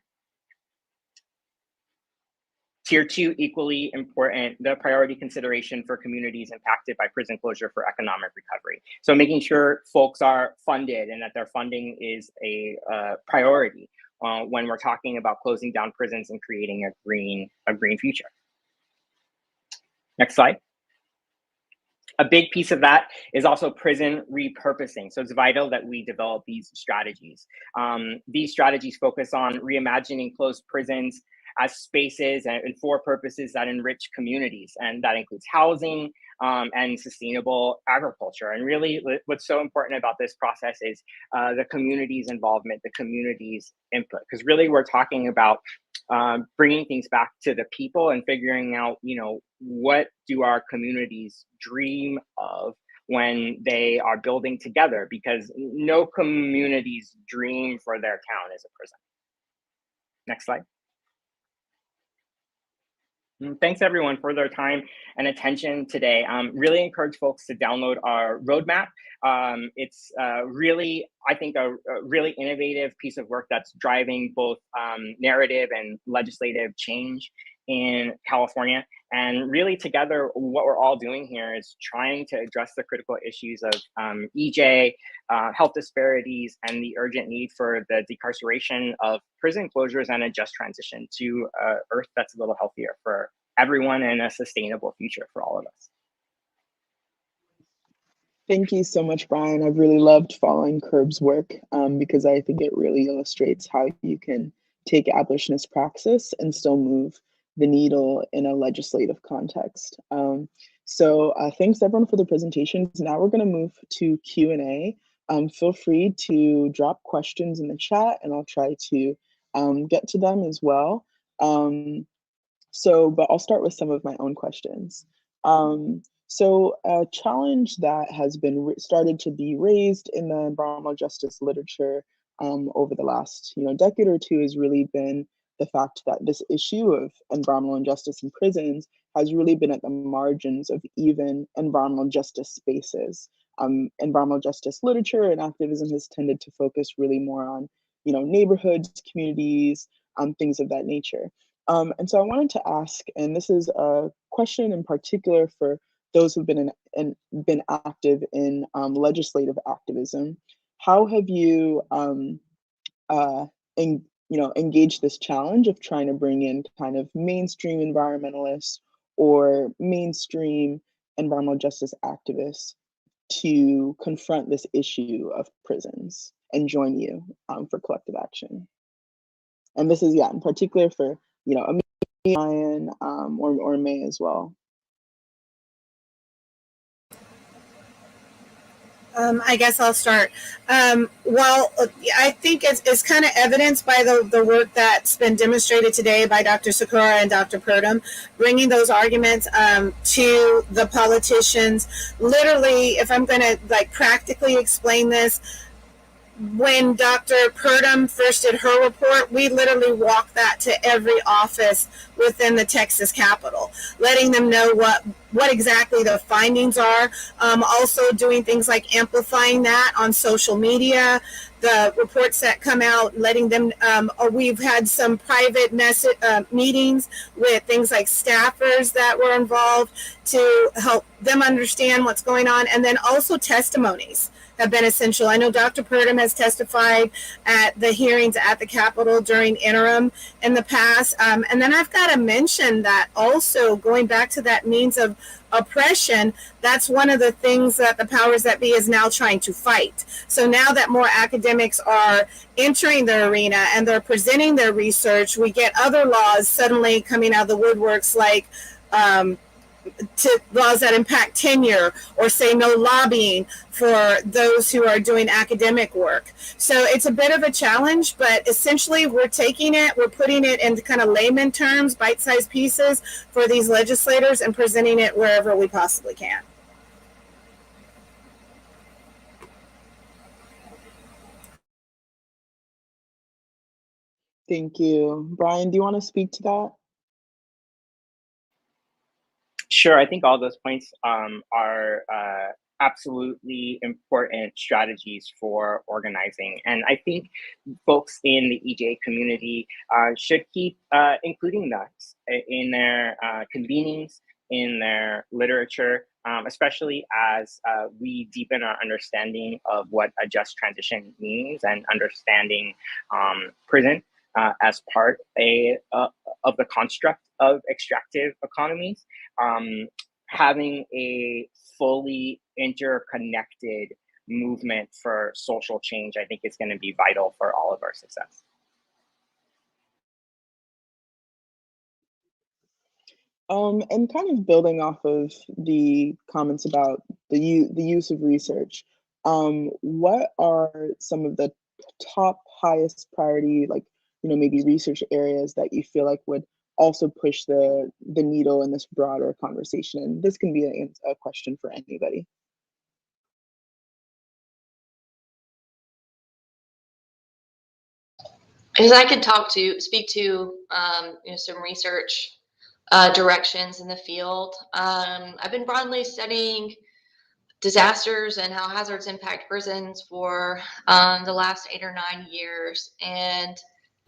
Speaker 6: Tier 2, equally important, the priority consideration for communities impacted by prison closure for economic recovery. So making sure folks are funded and that their funding is a priority when we're talking about closing down prisons and creating a green future. Next slide. A big piece of that is also prison repurposing. So it's vital that we develop these strategies. These strategies focus on reimagining closed prisons as spaces and for purposes that enrich communities. And that includes housing and sustainable agriculture. And really what's so important about this process is the community's involvement, the community's input. Because really we're talking about bringing things back to the people and figuring out, what do our communities dream of when they are building together? Because no community's dream for their town is a prison. Next slide. Thanks everyone for their time and attention today. Really encourage folks to download our roadmap. It's really, I think, a really innovative piece of work that's driving both narrative and legislative change in California. And really together, what we're all doing here is trying to address the critical issues of EJ, health disparities, and the urgent need for the decarceration of prison closures and a just transition to an earth that's a little healthier for everyone and a sustainable future for all of us.
Speaker 1: Thank you so much, Brian. I've really loved following CURB's work because I think it really illustrates how you can take abolitionist praxis and still move the needle in a legislative context. So thanks everyone for the presentations. Now we're going to move to Q&A. Feel free to drop questions in the chat and I'll try to get to them as well. But I'll start with some of my own questions. So a challenge that has been started to be raised in the environmental justice literature over the last decade or two has really been the fact that this issue of environmental injustice in prisons has really been at the margins of even environmental justice spaces. Environmental justice literature and activism has tended to focus really more on neighborhoods, communities, things of that nature. And so I wanted to ask, and this is a question in particular for those who've been active in legislative activism. How have you engaged this challenge of trying to bring in kind of mainstream environmentalists or mainstream environmental justice activists to confront this issue of prisons and join you for collective action? And this is, in particular for, Ryan or May as well.
Speaker 5: I guess I'll start. Well, I think it's kind of evidenced by the work that's been demonstrated today by Dr. Sakura and Dr. Purdom, bringing those arguments to the politicians. Literally, if I'm going to like practically explain this, when Dr. Purdom first did her report, we literally walked that to every office within the Texas Capitol, letting them know what exactly the findings are. Also doing things like amplifying that on social media, the reports that come out, letting them, we've had some private meetings with things like staffers that were involved to help them understand what's going on, and then also testimonies have been essential. I know Dr. Purdom has testified at the hearings at the Capitol during interim in the past. And then I've got to mention that also going back to that means of oppression, that's one of the things that the powers that be is now trying to fight. So now that more academics are entering the arena and they're presenting their research, we get other laws suddenly coming out of the woodworks, like to laws that impact tenure, or say no lobbying for those who are doing academic work. So it's a bit of a challenge, but essentially we're taking it, we're putting it into kind of layman terms, bite-sized pieces for these legislators, and presenting it wherever we possibly can.
Speaker 1: Thank you. Brian, do you want to speak to that?
Speaker 6: Sure. I think all those points are absolutely important strategies for organizing. And I think folks in the EJ community should keep including that in their convenings, in their literature, especially as we deepen our understanding of what a just transition means, and understanding prison as part of the construct of extractive economies. Having a fully interconnected movement for social change, I think, is going to be vital for all of our success.
Speaker 1: And kind of building off of the comments about the use of research, what are some of the top highest priority, like, maybe research areas that you feel like would also push the needle in this broader conversation? And this can be a question for anybody.
Speaker 4: Because I could speak to some research directions in the field. I've been broadly studying disasters and how hazards impact prisons for the last 8 or 9 years. And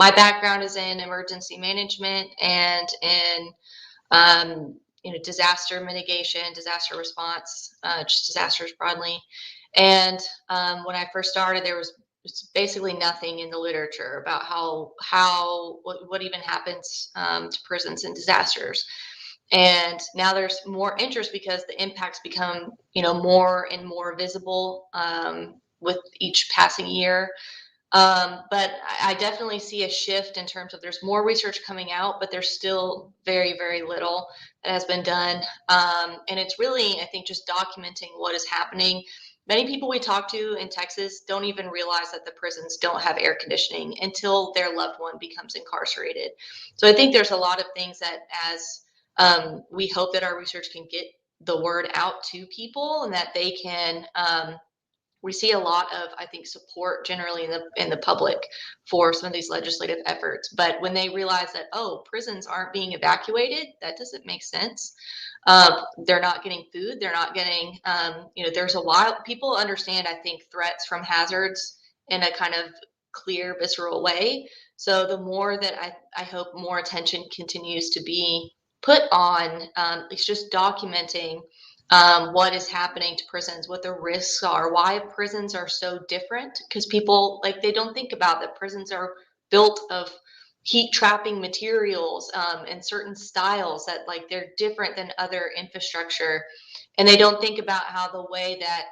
Speaker 4: my background is in emergency management and in disaster mitigation, disaster response, just disasters broadly. And when I first started, there was basically nothing in the literature about what even happens to prisons in disasters. And now there's more interest because the impacts become, more and more visible with each passing year. But I definitely see a shift in terms of there's more research coming out, but there's still very, very little that has been done. And it's really, I think, just documenting what is happening. Many people we talk to in Texas don't even realize that the prisons don't have air conditioning until their loved one becomes incarcerated. So I think there's a lot of things that as we hope that our research can get the word out to people, and that they can we see a lot of, I think, support generally in the public for some of these legislative efforts. But when they realize that, prisons aren't being evacuated, that doesn't make sense. They're not getting food. They're not getting, there's a lot. People understand, I think, threats from hazards in a kind of clear, visceral way. So the more that I hope more attention continues to be put on, it's just documenting what is happening to prisons, what the risks are, why prisons are so different. Because people, they don't think about that prisons are built of heat trapping materials and certain styles that they're different than other infrastructure. And they don't think about how the way that,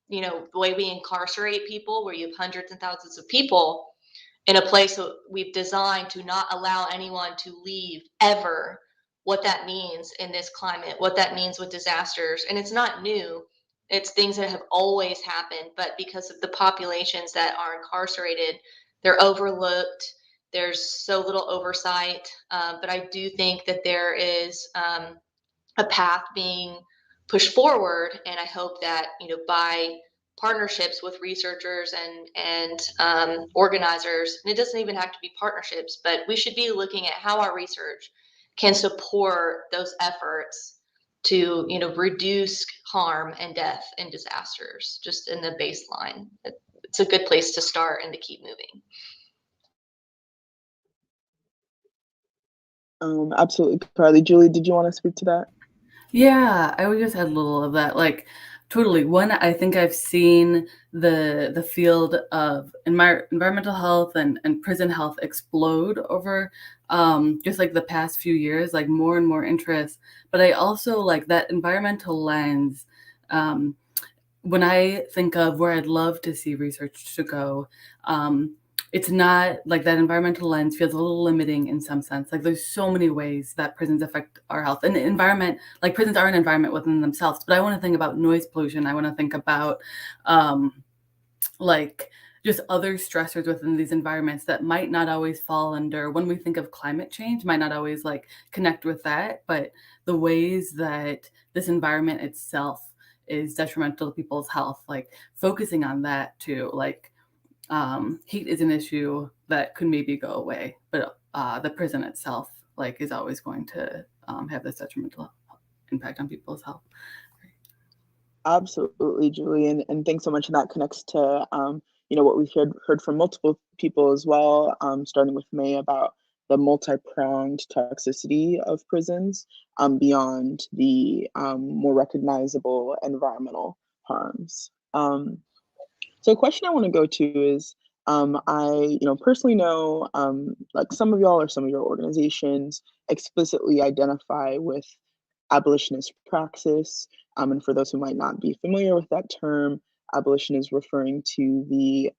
Speaker 4: the way we incarcerate people, where you have hundreds and thousands of people in a place that we've designed to not allow anyone to leave ever, what that means in this climate, what that means with disasters. And it's not new. It's things that have always happened, but because of the populations that are incarcerated, they're overlooked. There's so little oversight. But I do think that there is a path being pushed forward, and I hope that by partnerships with researchers and organizers, and it doesn't even have to be partnerships, but we should be looking at how our research can support those efforts to reduce harm and death and disasters just in the baseline. It's a good place to start and to keep moving.
Speaker 1: Absolutely, Carly. Julie, did you want to speak to that?
Speaker 3: Yeah, I would just add a little of that. Like, totally. One, I think I've seen the field of environmental health and prison health explode over just like the past few years, like more and more interest. But I also like that environmental lens. When I think of where I'd love to see research to go, it's not like that environmental lens feels a little limiting in some sense. Like there's so many ways that prisons affect our health, and the environment, like prisons are an environment within themselves. But I want to think about noise pollution. I want to think about like just other stressors within these environments that might not always fall under, when we think of climate change, might not always like connect with that, but the ways that this environment itself is detrimental to people's health, like focusing on that too. Like heat is an issue that could maybe go away, but the prison itself like is always going to have this detrimental impact on people's health.
Speaker 1: Absolutely, Julie, and thanks so much. And that connects to what we've heard from multiple people as well, starting with May, about the multi-pronged toxicity of prisons beyond the more recognizable environmental harms. So a question I want to go to is, I personally know like some of y'all or some of your organizations explicitly identify with abolitionist praxis. And for those who might not be familiar with that term, abolition is referring to the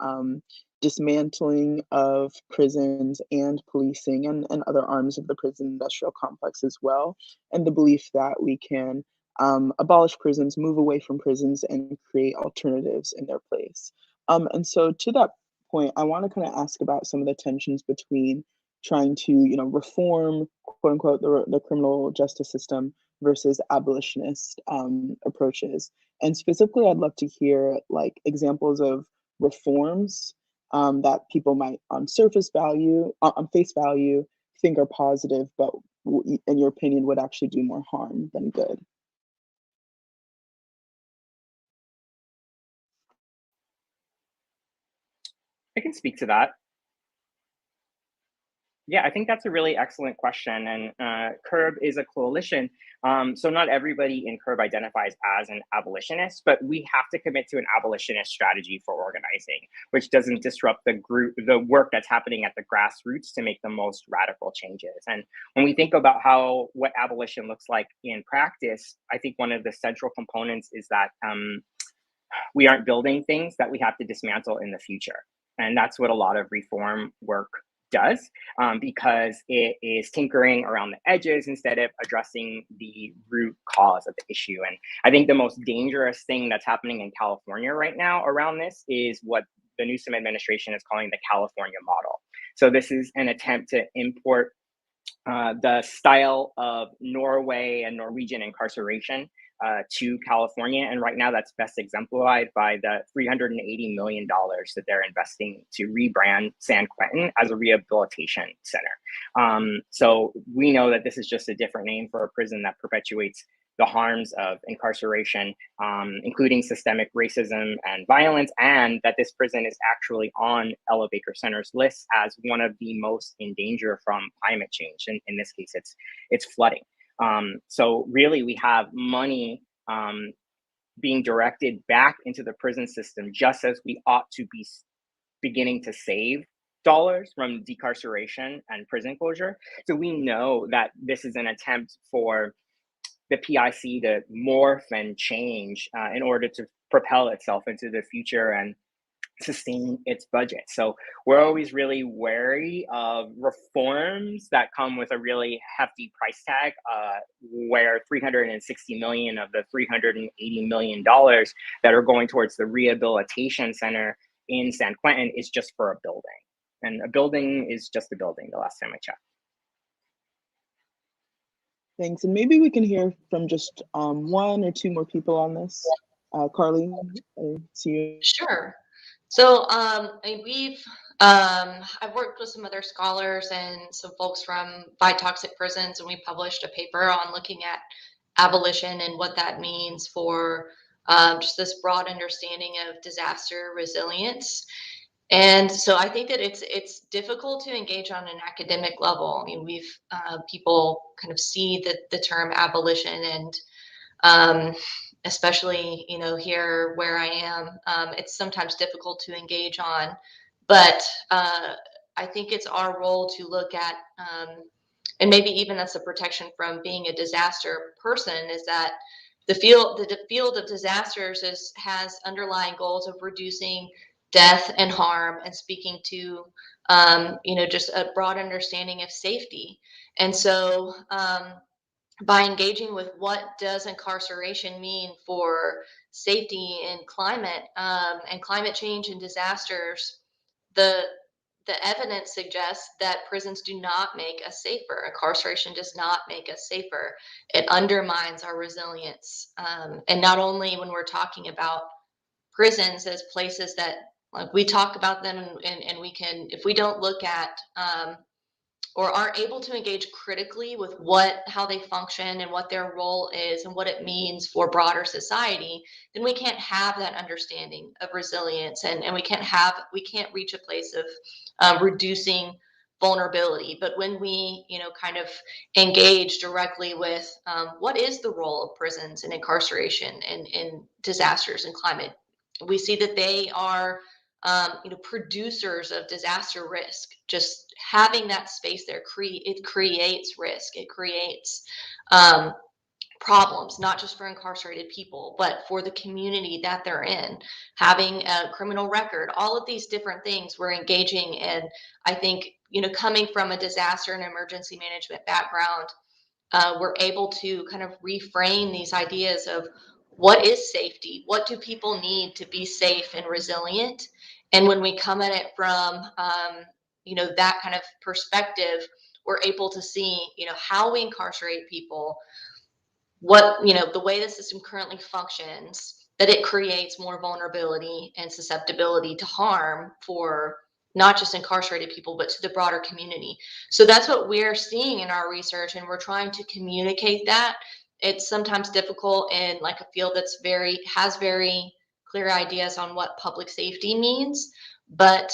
Speaker 1: dismantling of prisons and policing and other arms of the prison industrial complex as well, and the belief that we can abolish prisons, move away from prisons, and create alternatives in their place. And so to that point, I want to kind of ask about some of the tensions between trying to, reform, quote unquote, the criminal justice system versus abolitionist approaches. And specifically, I'd love to hear like examples of reforms that people might, on face value, think are positive, but in your opinion, would actually do more harm than good.
Speaker 6: I can speak to that. Yeah, I think that's a really excellent question. And CURB is a coalition. So not everybody in CURB identifies as an abolitionist, but we have to commit to an abolitionist strategy for organizing, which doesn't disrupt the work that's happening at the grassroots to make the most radical changes. And when we think about what abolition looks like in practice, I think one of the central components is that we aren't building things that we have to dismantle in the future. And that's what a lot of reform work does, because it is tinkering around the edges instead of addressing the root cause of the issue. And I think the most dangerous thing that's happening in California right now around this is what the Newsom administration is calling the California model. So this is an attempt to import the style of Norway and Norwegian incarceration to California. And right now that's best exemplified by the $380 million that they're investing to rebrand San Quentin as a rehabilitation center. So we know that this is just a different name for a prison that perpetuates the harms of incarceration, including systemic racism and violence, and that this prison is actually on Ella Baker Center's list as one of the most in danger from climate change. And in this case, it's flooding. So really, we have money being directed back into the prison system, just as we ought to be beginning to save dollars from decarceration and prison closure. So we know that this is an attempt for the PIC to morph and change in order to propel itself into the future and sustain its budget. So we're always really wary of reforms that come with a really hefty price tag, where 360 million of the $380 million that are going towards the rehabilitation center in San Quentin is just for a building. And a building is just a building, the last time I checked.
Speaker 1: Thanks. And maybe we can hear from just one or two more people on this. Carly, I see you.
Speaker 4: Sure. So I've worked with some other scholars and some folks from By Toxic Prisons, and we published a paper on looking at abolition and what that means for just this broad understanding of disaster resilience. And so I think that it's difficult to engage on an academic level. I mean, we've people kind of see the term abolition, and especially here where I am, it's sometimes difficult to engage on. But I think it's our role to look at, and maybe even that's a protection from being a disaster person, is that the field of disasters has underlying goals of reducing death and harm and speaking to just a broad understanding of safety. And so by engaging with what does incarceration mean for safety and climate change and disasters, the evidence suggests that prisons do not make us safer. Incarceration does not make us safer. It undermines our resilience. And not only when we're talking about prisons as places that, like, we talk about them, and we can, if we don't look at or aren't able to engage critically with how they function and what their role is and what it means for broader society, then we can't have that understanding of resilience, and we can't reach a place of reducing vulnerability. But when we kind of engage directly with what is the role of prisons and incarceration and in disasters and climate, we see that they are producers of disaster risk. Just having that space there, it creates risk. It creates problems, not just for incarcerated people, but for the community that they're in. Having a criminal record, all of these different things we're engaging in. I think, coming from a disaster and emergency management background, we're able to kind of reframe these ideas of what is safety? What do people need to be safe and resilient? And when we come at it from, that kind of perspective, we're able to see, how we incarcerate people, the way the system currently functions, that it creates more vulnerability and susceptibility to harm for not just incarcerated people, but to the broader community. So that's what we're seeing in our research, and we're trying to communicate that. It's sometimes difficult in like a field that's has very clear ideas on what public safety means, but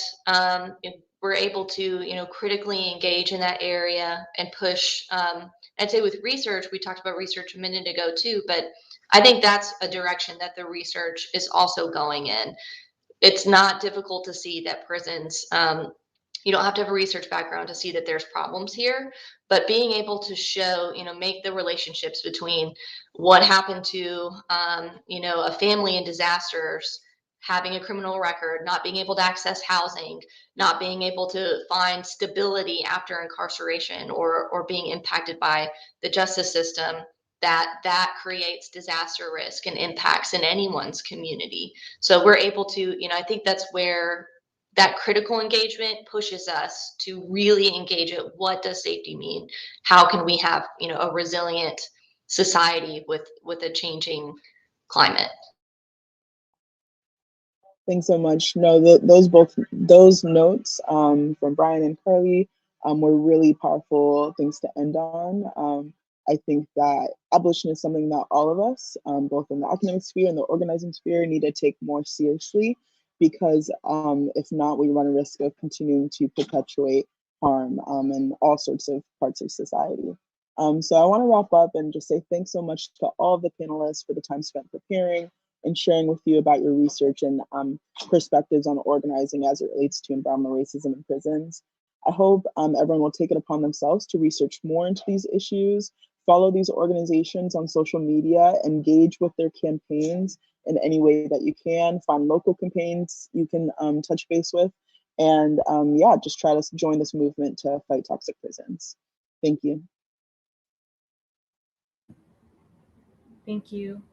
Speaker 4: we're able to, critically engage in that area and push. I'd say with research, we talked about research a minute ago too, but I think that's a direction that the research is also going in. It's not difficult to see that prisons, you don't have to have a research background to see that there's problems here, but being able to show, make the relationships between what happened to, a family in disasters, having a criminal record, not being able to access housing, not being able to find stability after incarceration, or being impacted by the justice system, that creates disaster risk and impacts in anyone's community. So we're able to, I think that's where that critical engagement pushes us to really engage at what does safety mean? How can we have, a resilient society with a changing climate?
Speaker 1: Thanks so much. No, those notes from Brian and Carly were really powerful things to end on. I think that abolition is something that all of us, both in the academic sphere and the organizing sphere, need to take more seriously, because if not, we run a risk of continuing to perpetuate harm in all sorts of parts of society. So I want to wrap up and just say thanks so much to all of the panelists for the time spent preparing and sharing with you about your research and perspectives on organizing as it relates to environmental racism in prisons. I hope everyone will take it upon themselves to research more into these issues, follow these organizations on social media, engage with their campaigns in any way that you can, find local campaigns you can touch base with, and yeah, just try to join this movement to fight toxic prisons. Thank you.
Speaker 2: Thank you.